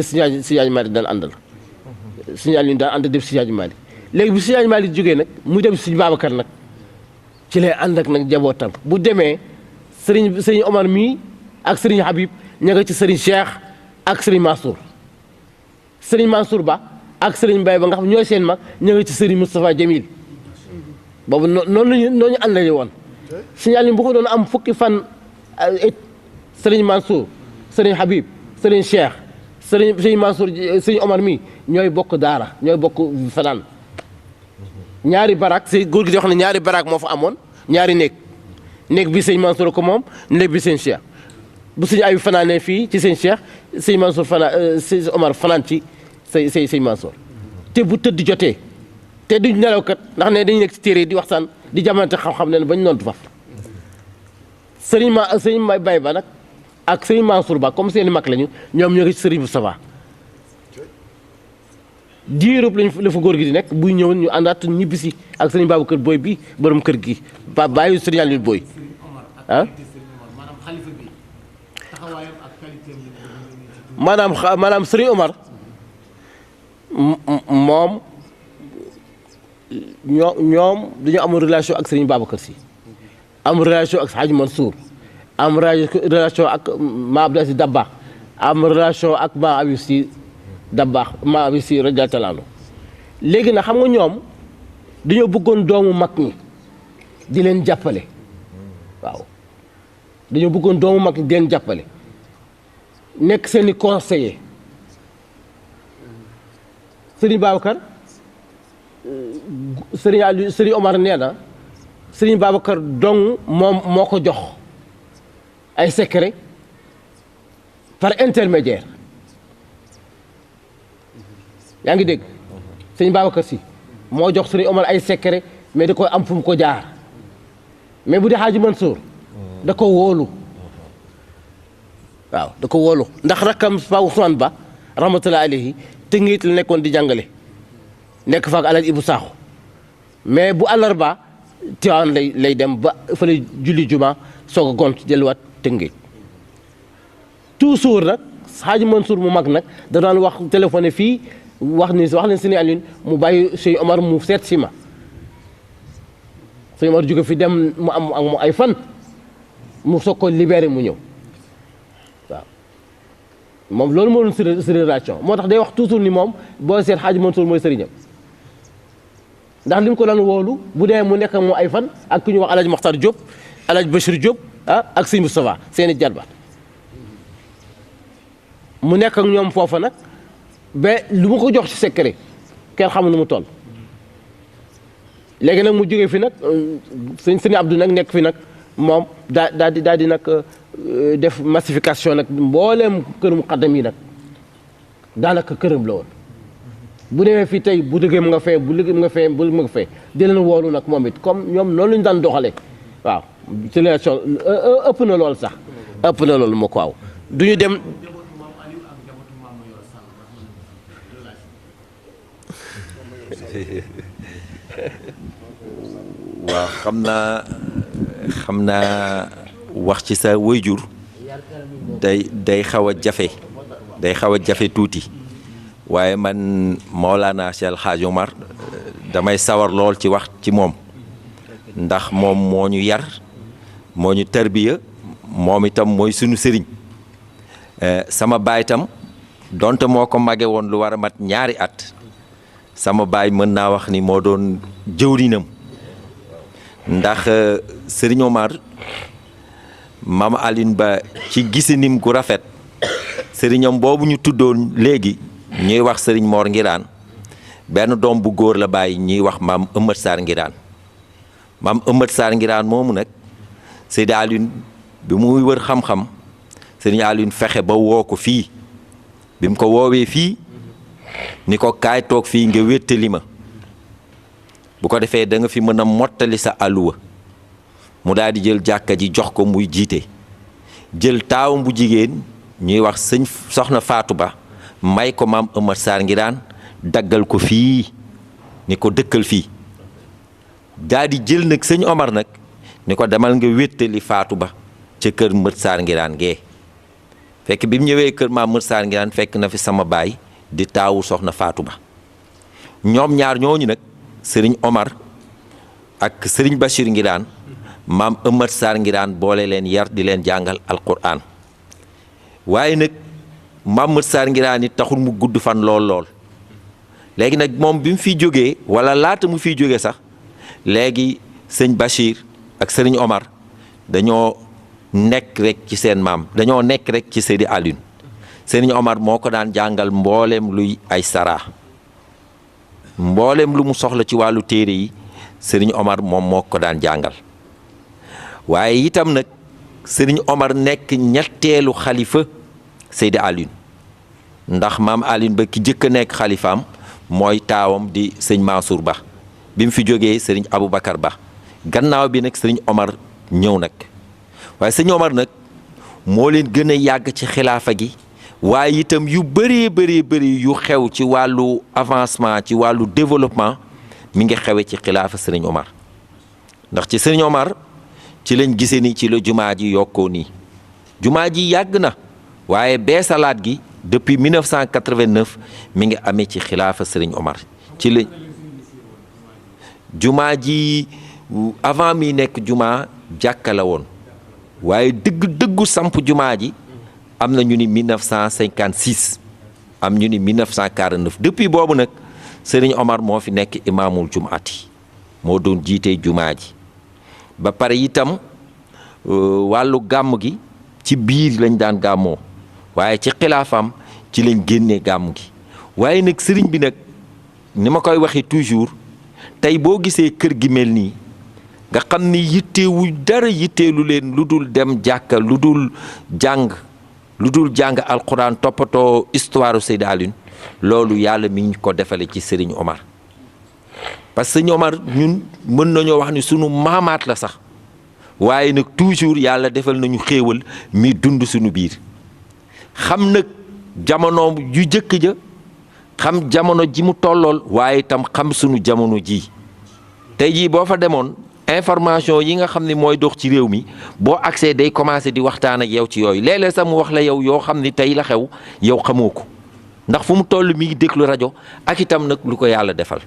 Seydi Malick daan àndal signal yi daan ànd def Seydi Malick léegi bi Seydi Malick jógee nag mu dem si Babacar nag ci lay ànd ak nag jabootam bu demee sëriñ Omar mii ak sëriñ Habib ña nga ci sëriñ Cheikh ak sëriñ Mansour Ba ak sëriñ Mbaye ba nga xam ñooy seen mag ña nga ci sëriñ Moustapha Jamil boobu noonu ñu àndale woon signal yi bu ko doon am fukki fan sëriñ Mansour sëriñ Habib sëriñ Cheikh sëriñ Mansour sëriñ Omar mii ñooy bokk daara ñooy bokk fanaan ñaari barak si góor gi di wax ne ñaari barak moo fa amoon ñaari néeg bi sëñ Mansour ko moom néeg bi sëñ Cheikh bu sëñ Ayib fanaanee fii ci sëñ Cheikh sëñ Mansour sëñ Omar fanaan ci sëñ Mansour te bu tëdd jotee te duñ nelaw kat ndax ne dañu nekk ci téere di waxtaan di jamante xam-xam ne bañ noonu faf sëñ Baye ba nag ak sëñ Mansour Ba comme seeni mag lañu ñoom ñoo ngi ci sëriñ Moustapha diirub la fa góor gi di nekk buy ñëw ñu àndaat ñibbisi ak sëriñ Babacar Boy bi borom kër gi bàyyi sëriñ Aliou Boy ah maanaam sëriñ Omar moom ñoom dañu am relation ak sëriñ Babacar Sy am relation ak Hadj Mansour am relation ak Ma Abdou Aziz Dabakh am relation ak Ma Abdou Sy Dabakh Ma Abdou Sy radiyallahu anhu léegi nag xam nga ñoom dañoo bëggoon doomu mag ñi di leen jàppale waaw dañoo bëggoon doomu mag ñi di leen jàppale nekk seeni conseiller sëriñ Babacar sëriñ Omar nee na sëriñ Babacar dong moom moo ko jox ay secret par intermédiaire yaa ngi dégg sëriñ Babacar Sy moo jox sëriñ Omar ay secret mais da koy am fu mu ko jaar mais bu dee Hadji Mansour da ko wóolu waaw da ko wóolu ndax rakkam Pa Ousmane Ba rahmatullahi alayhi te ngiit la nekkoon di jàngale nekk fa ak Alaaji Ibu Saaxu mais bu àllarba Tiwaawan lay dem ba fa lay julli juma soog a gont delluwaat Tëngéej toujours nag Hadji Mansour mu mag nag da daan wax téléphoné fii wax leen sëñ Alioune mu bàyyi sëñ Omar mu seet si ma sëñ Omar jóge fi dem mu am ak mu ay fan mu soog ko libéré mu ñëw waaw moom loolu moo doon si relation moo tax day wax toujours ni moom boo seet Hadji Mansour mooy sëriñam ndax li mu ko daan wóolu bu dee mu nekk mu ay fan ak ku ñuy wax Alaaji Mokhtar Diop Alaaji Bachir Diop ak sëñ Moustapha seeni jarbaat mu nekk ak ñoom foofa nag ba lu ma ko jox ci secret kenn xamul nu mu toll léegi nag mu jógee fi nag sëñ Abdou nag nekk fi nag moom daal di nag def massification nag mbooleem kër muqaddam yi nag daanaka këram la woon bu demee fii tey bu dëggee mu nga fee bu liggéey mu nga fee bu mu nga fee di leen woolu nag moom it comme ñoom noonu la ñu daan doxalee waaw ci relation ëpp na loolu sax ëpp na loolu moo ko waaw du ñu dem
waaw xam naa wax ci sa waajur day xaw a jafe tuuti waaye man Maolana Cheikh El Hadj Omar damay sawar lool ci wax ci moom ndax moom moo ñu yar moo ñu tarbiya moom itam mooy sunu sëriñ sama baay itam donte moo ko mage woon lu war a mat ñaari at sama baay mën naa wax ni moo doon jëwrinam ndax Serigne Omar Mame Alioune Ba ci gisinim gu rafet sëriñam boobu ñu tuddoon léegi ñuy wax Serigne Mor Ngiraan benn doom bu góor la bàyyi ñuy wax maam Ëmmat Sarr Ngiraan maam Ëmmat Sarr Ngiraan moomu nag Seydi Alioune bi muy wër xam-xam Serigne Alioune fexe ba woo ko fii bi mu ko woowee fii ni ko kaay toog fii nga wéttali ma bu ko defee da nga fi mën a mottali sa aluwa mu daal di jël jàkka ji jox ko muy jiite jël taawam bu jigéen ñuy wax sëñ soxna Fatou Ba may ko maam Ëmmat Sarr Ngiraan daggal ko fii ni ko dëkkal fii daal di jël nag sëñ Omar nag ni ko demal nga wéttali Fatou Ba ca kër Mët Sarr Ngiraan gee fekk bi mu ñëwee kër maam Mët Sarr Ngiraan fekk na fi sama baay di taawu soxna Fatou Ba ñoom ñaar ñooñu nag sëriñ Omar ak sëriñ Bachir Ngiraan maam Ëmmat Sarr Ngiraan boole leen yar di leen jàngal alquran waaye nag maam Mët Sarr Ngiraan it taxul mu gudd fan lool léegi nag moom bi mu fiy jógee wala laata mu fiy jógee sax léegi sëñ Bachir ak sëriñ Omar dañoo nekk rek ci seen maam dañoo nekk rek ci Seydi Alioune sëriñ Omar moo ko daan jàngal mbooleem luy ay saraa mbooleem lu mu soxla ci wàllu téere yi sëriñ Omar moom moo ko daan jàngal waaye itam nag sëriñ Omar nekk ñetteelu xalifa Seydi Alioune ndax maam Alioune Ba ki jëkk a nekk xalifaam mooy taawam di sëñ Mansour Ba bi mu fi jógee sëriñ Aboubacar Ba gannaaw bi nag sëriñ Omar ñëw nag waaye sëñ Omar nag moo leen gën a yàgg ci xilaafa gi waaye itam yu bëri yu xew ci wàllu avancement ci wàllu développement mi ngi xewe ci xilaafa sëriñ Omar ndax ci sëriñ Omar ci lañ gisee ni ci la jumaa ji yokkoo nii jumaa ji yàgg na waaye beesalaat gi depuis 1989 mi ngi amee ci xilaafa sëriñ Omar ci la jumaa ji avant mi nekk jumaa jàkka la woon waaye dëggu samp jumaa ji am na ñu ni 1956 am ñu ni 1949 depuis boobu nag sëriñ Omar moo fi nekk imaamul jumaati moo doon jiite jumaa ji ba pare itam wàllu gàmm gi ci biir lañ daan gàmmoo waaye ci xilaafam ci lañ génnee gàmm gi waaye nag sëriñ bi nag ni ma koy waxee toujours tey boo gisee kër gi mel nii nga xam ni yittewu dara yitteelu leen lu dul dem jàkka lu dul jàng alquran toppatoo histoire Seydi Alioune loolu yàlla mi ngi ko defale ci sëriñ Omar parce que sëriñ Omar ñun mën nañoo wax ni sunu maamaat la sax waaye nag toujours yàlla defal nañu xéewal mi dund suñu biir xam nag jamono yu jëkk ja xam jamono ji mu tollool waaye itam xam sunu jamono ji tey jii boo fa demoon information yi nga xam ne mooy dox ci réew mi boo accès day commencé di waxtaan ak yow ci yooyu léeg-léeg sax mu wax la yow yoo xam ni tey la xew yow xamoo ko ndax fu mu toll mi ngi déglu rajo ak itam nag lu ko yàlla defal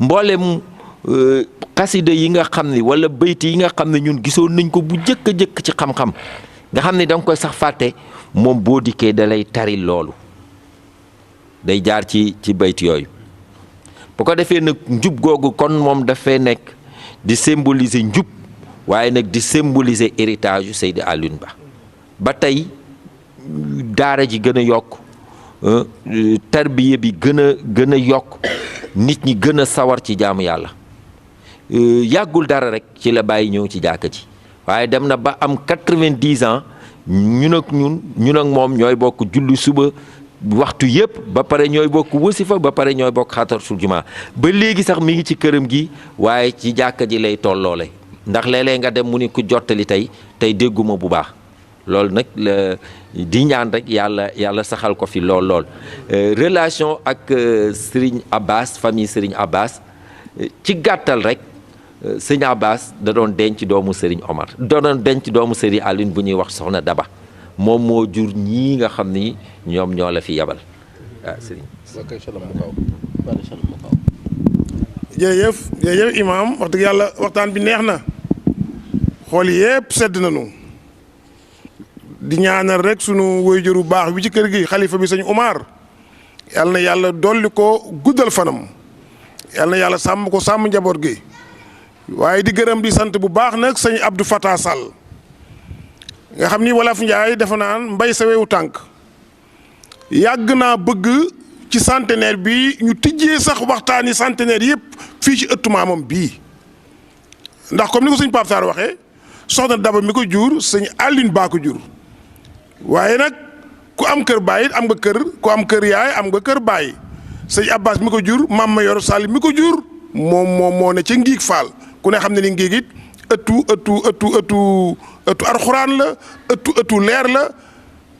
mboolem xasida yi nga xam ni wala bayti yi nga xam ne ñun gisoon nañ ko bu jëkk ci xam-xam nga xam ne da nga koy sax fàtte moom boo dikkee da lay tari loolu day jaar ci bayt yooyu bu ko defee nag njub googu kon moom dafay nekk di symboliser njub waaye nag di symboliser héritage yu Seydi Alioune ba tey daara ji gën a yokk tarbiya bi gën a yokk nit ñi gën a sawar ci jaamu yàlla yàggul dara rek ci la bàyyi ñëw ci jàkka ji waaye dem na ba am 90 ans ñun ak moom ñooy bokk julli suba waxtu yëpp ba pare ñooy bokk wasifa ba pare ñooy bokk xatarsul jumaa ba léegi sax mi ngi ci këram gi waaye ci jàkka ji lay tolloole ndax léeg-léeg nga dem mu ni ku jottali tey dégguma bu baax loolu nag la di ñaan rek yàlla saxal ko fi lool relation ak Serigne Abbas famille Serigne Abbas ci gàttal rek Serigne Abbas da doon denc doomu Serigne Omar da doon denc doomu Serigne Alioune bu ñuy wax soxna Daba moom moo jur ñii nga xam ni ñoom ñoo la fi yabal Serigne.
jërëjëf imaam wax dëgg yàlla waxtaan bi neex na xool yépp sedd nañu di ñaanal rek sunu waajur bu baax bi ci kër gi xalifa bi sëñ Omar yal na yàlla dolli ko guddal fanam yal na yàlla sàmm ko sàmm njaboot gi waaye di gërëm di sant bu baax nag sëñ Abdou Fatah Sall nga xam ni wolof Njaay dafa naan mbay sa wewu tànk yàgg naa bëgg ci centenaire bi ñu tijjee sax waxtaani centenaire yëpp fii ci ëttu maamam bii ndax comme ni ko sëñ Pape Sarr waxee soxna Daba mi ko jur sëñ Aline Ba ko jur waaye nag ku am kër baay am nga kër ku am kër yaay am nga kër baay sëñ Abbas mi ko jur maam ma yor Sall mi ko jur moom moo ne ca Ngiig Fall ku ne xam ne ni Ngiig it ëttu arxuraan la ëttu leer la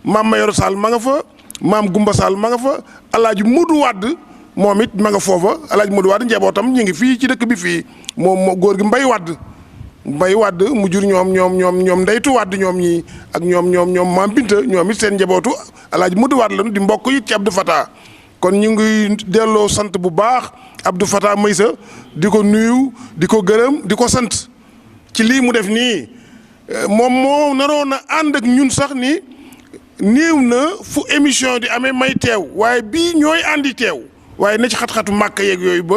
maam ma yor Sall ma nga fa maam Gumba Sall ma nga fa alaaji Modou Wade moom it ma nga foofa alaaji Modou Wade njabootam ñu ngi fii ci dëkk bi fii moom góor gi Mbay Wade mu jur ñoom ndeytu Wade ñoom ñi ak ñoom maam Binta ñoom it seen njabootu alaaji Modou Wade lañu di mbokk it ci Abdou Fatah kon ñu ngi delloo sant bu baax Abdou Fatah Maysa di ko nuyu di ko gërëm di ko sant ci lii mu def nii moom moo naroon a ànd ak ñun sax ni néew na fu émission di amee may teew waaye bii ñooy àndi teew waaye na ci xat-xatu màkk yeeg yooyu ba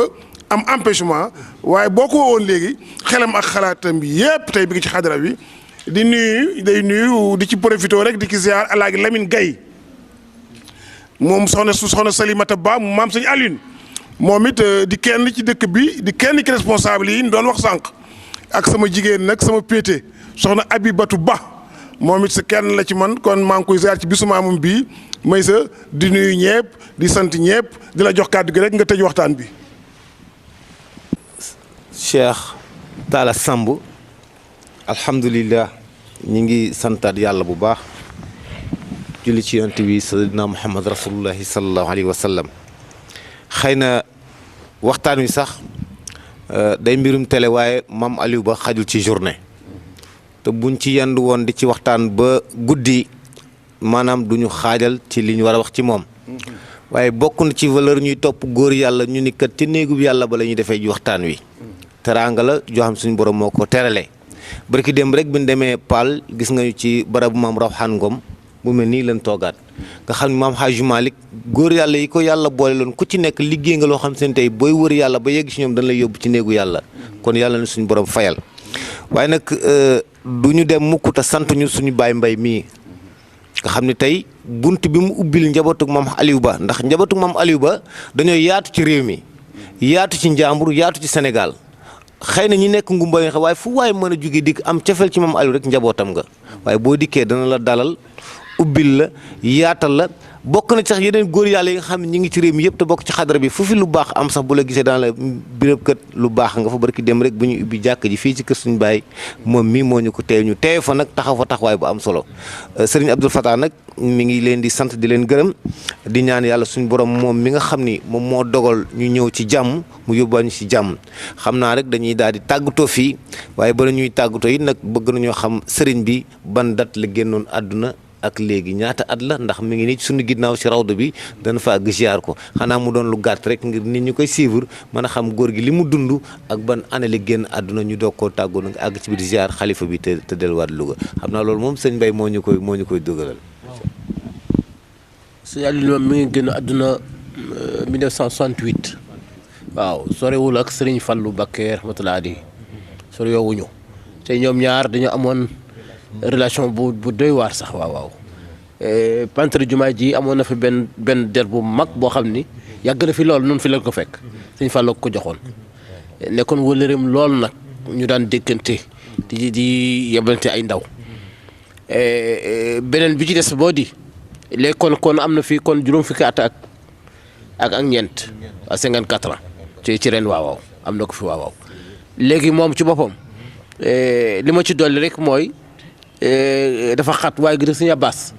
am empêchement waaye boo ko woon léegi xelam ak xalaatam bi yépp tey bi ngi ci xadara bi di nuyu di ci profité rek di ki ziar alaaji Lamine Gaye moom soxna Salimata Ba mu maam sëñ Aline moom it di kenn ci dëkk bi di kenn ci responsable yi ñu doon wax sànq ak sama jigéen nag sama péete soxna Abibatu Ba moom it sa kenn la ci man kon maa ngi koy ziar ci bisu maamam bii may sa di nuyu ñëpp di sant ñëpp di la jox kàddu gi rek nga tëj waxtaan bi.
Cheikh Talla Samb alhamdulilah ñi ngi santaat yàlla bu baax julli ci yonent bi sayyidina Muhammad rasulullahi sallallahu alayhi wa sallam xëy na waxtaan wi sax day mbirum télé waaye maam Aliou Ba xajul ci journée te buñ ci yendu woon di ci waxtaan ba guddi maanaam duñu xaajal ci li ñu war a wax ci moom waaye bokk na ci valeur ñuy topp góor yàlla ñu ni kat ci néegub yàlla ba la ñuy defee waxtaan wi teraanga la joo xam suñu borom moo ko terale barki dem rek bi ñu demee Paal gis nga ñu ci barabu maam Rawxaan Ngom bu mel nii leen toogaat nga xam ne maam Hadji Malick góor yàlla yi ko yàlla boole loon ku ci nekk liggéey nga loo xam seen tey booy wër yàlla ba yegg ci ñoom dañ lay yóbbu ci néegu yàlla kon yàlla na suñu borom fayal waaye nag du ñu dem mukk te sant ñu suñu baay mbay mii nga xam ne tey bunt bi mu ubbil njabootu maam Aliou Ba ndax njabootu maam Aliou Ba dañoo yaatu ci réew mi yaatu ci Njàmbur yaatu ci Sénégal xëy na ñi nekk ngumba yi waaye fu waaye mën a jóge dikk am cofeel ci maam Aliou rek njabootam nga waaye boo dikkee dana la dalal ubbil la yaatal la bokk na ci sax yeneen góor yàlla yi nga xam ne ñi ngi ci réew mi yëpp te bokk ci xadara bi fu fi lu baax am sax bu la gisee daan la birëb kët lu baax nga fa barki dem rek bu ñu ubbi jàkk ji fii ci kër suñu baay moom mii moo ñu ko teew ñu teew fa nag taxaw fa taxawaay bu am solo sëriñ Abdou Fatah nag mi ngi leen di sant di leen gërëm di ñaan yàlla suñu borom moom mi nga xam ni moom moo dogal ñu ñëw ci jàmm mu yóbbal ñu ci jàmm xam naa rek dañuy daal di tàggatoo fii waaye bala ñuy tàggatoo yi nag bëgg nañoo xam sëriñ bi ban date la génnoon àdduna ak léegi ñaata at la ndax mi ngi nii suñu ginnaaw ci rawdu bi dana fa àgg ziar ko xanaa mu doon lu gàtt rek ngir nit ñi koy suivre mën a xam góor gi li mu dund ak ban année la génn àdduna ñu doog koo tàggoo nag àgg ci biir ziar xalifa bi te delluwaat Louga xam naa loolu moom sëñ Mbaye moo ñu koy dugalal.
sëñ Aliou moom mi ngi génn àdduna 1968 waaw sorewul ak Serigne Fallou Bakke rahmatullahi alayhi sorewoowuñu te ñoom ñaar dañu amoon relation bu doy waar sax waaw pentre jumaa ji amoon na fi benn der bu mag boo xam ni yàgg na fi lool noonu fi la ko fekk sëñ Fallou ko joxoon nekkoon wëlëreem lool nag ñu daan déggante di yebalante ay ndaw beneen bi ci des boo di léegi kon am na fi kon juróom fukki at ak ñeent à 54 ans ci ren waaw am na ko fi waaw léegi moom ci boppam li ma ci dolli rek mooy dafa xat waaye gi def Sëñ Abbas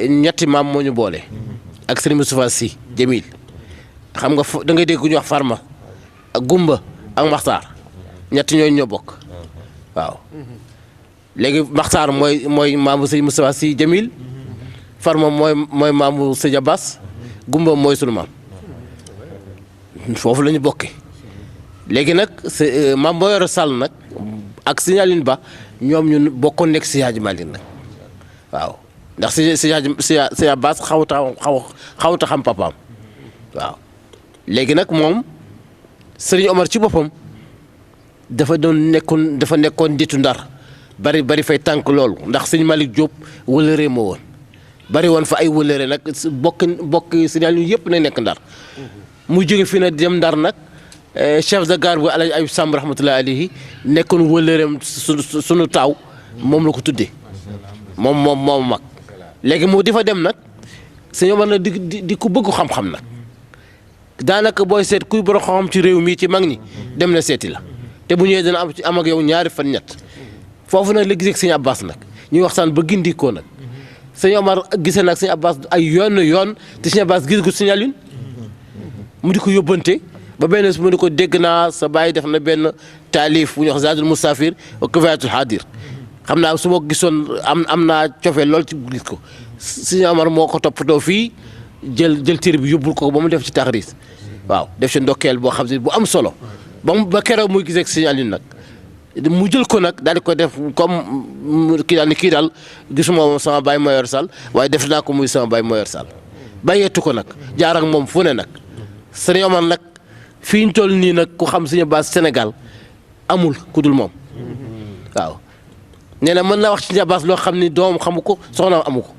ñetti maam moo ñu boole ak Sëriñ Moustapha Sy Jamil xam nga da ngay dégg ñu wax Farma ak Gumba ak Maxtaar ñetti ñooñu ñoo bokk waaw léegi Maxtaar mooy maamu Sëriñ Moustapha Sy Jamil Farma mooy maamu Sëñ Abbas Gumba mooy sunu maam foofu la ñu bokkee léegi nag maam Boyoro Sall nag ak Sëñ Aline Ba ñoom ñun bokkoon nekk si Hadji Malick nag waaw ndax si Abbas xawta xam papaam waaw léegi nag moom Serigne Omar ci boppam dafa nekkoon ditu Ndar bari fay tànk loolu ndax sëñ Malick Diop wëlëree ma woon bari woon fa ay wëlëre nag bokk signal yu yëpp na nekk Ndar mu jóge fi na dem Ndar nag chef de gare bu Alaaji Ayib Samb rahmatullahi alayhi nekkoon wëlëreem sunu taaw moom la ko tuddee moom mag léegi mu di fa dem nag sëñ Omar nag di ku bëgg xam-xam nag daanaka booy seet kuy borom xam ci réew mii ci mag ñi dem na seeti la te bu ñëwee dana am ak yow ñaari fan ñett foofu nag la gisee ak sëñ Abbas nag ñuy waxtaan ba gindikoo nag sëñ Omar gisee nag sëñ Abbas ay yoon te sëñ Abbas gis gu sëñ Alioune mu di ko yóbbante ba benn mu di ko dégg naa sa baay def na benn taalif bu ñuy wax Zadul Musafir wa Kifayatul Hadir xam naa su ma gisoon am naa cofee lool ci gis ko sëñ Omar moo ko toppatoo fii jël téere bi yóbbul ko ba mu def ci taxriis waaw def ci ndokkeel boo xam ne bu am solo ba keroog muy gisee ak sëñ Alioune nag mu jël ko nag daal di ko def comme kii daal gisuma moom sama baay Moyor Sall waaye def naa ko muy sama baay Moyor Sall bàyyeetu ko nag jaar ak moom fu ne nag sëñ Omar nag fii ñu toll nii nag ku xam Sëñ Abbas Sénégal amul ku dul moom waaw nee na mën naa wax ci Sëñ Abbas loo xam ni doom xamu ko soxna amu ko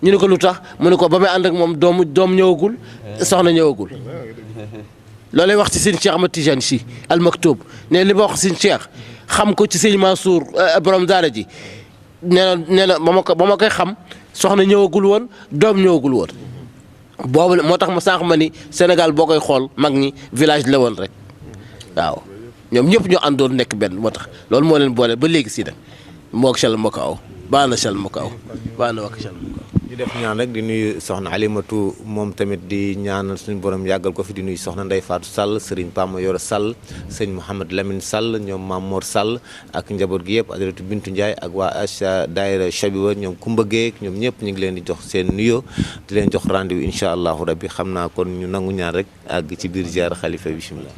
ñu ne ko lu tax mu ne ko ba may ànd ak moom doom ñëwagul soxna ñëwagul loolay wax ci sëñ Cheikh Ahmad Tidiane Sy Al Maktoum ne li ma wax sëñ Cheikh xam ko ci sëñ Mansour borom daara ji nee na ba ma koy xam soxna ñëwagul woon doom ñëwagul woon boobu moo tax ma sànq ma ni Sénégal boo koy xool mag ñi village la woon rek waaw ñoom ñëpp ñoo àndoon nekk benn moo tax loolu moo leen boole ba léegi si nag moo ak Chal moo ko aw baax na Chal moo ko aw baax na wax Chal moo ko aw
ñu def ñaan rek di nuyu soxna Alimatu moom tamit di ñaanal suñu borom yàggal ko fi di nuyu soxna Ndey Faatu Sall Serigne Pama Yoro Sall sëñ Mouhamed Lamine Sall ñoom Mam Mor Sall ak njaboot gi yëpp Ajaratu Bintu Ndiaye ak waa Acha daayira Chabiba ñoom Kumba Gueye ñoom ñëpp ñu ngi leen di jox seen nuyoo di leen jox rendez-vous incha allahu rabbi xam naa kon ñu nangu ñaan rek àgg ci biir ziar xalifa bismillah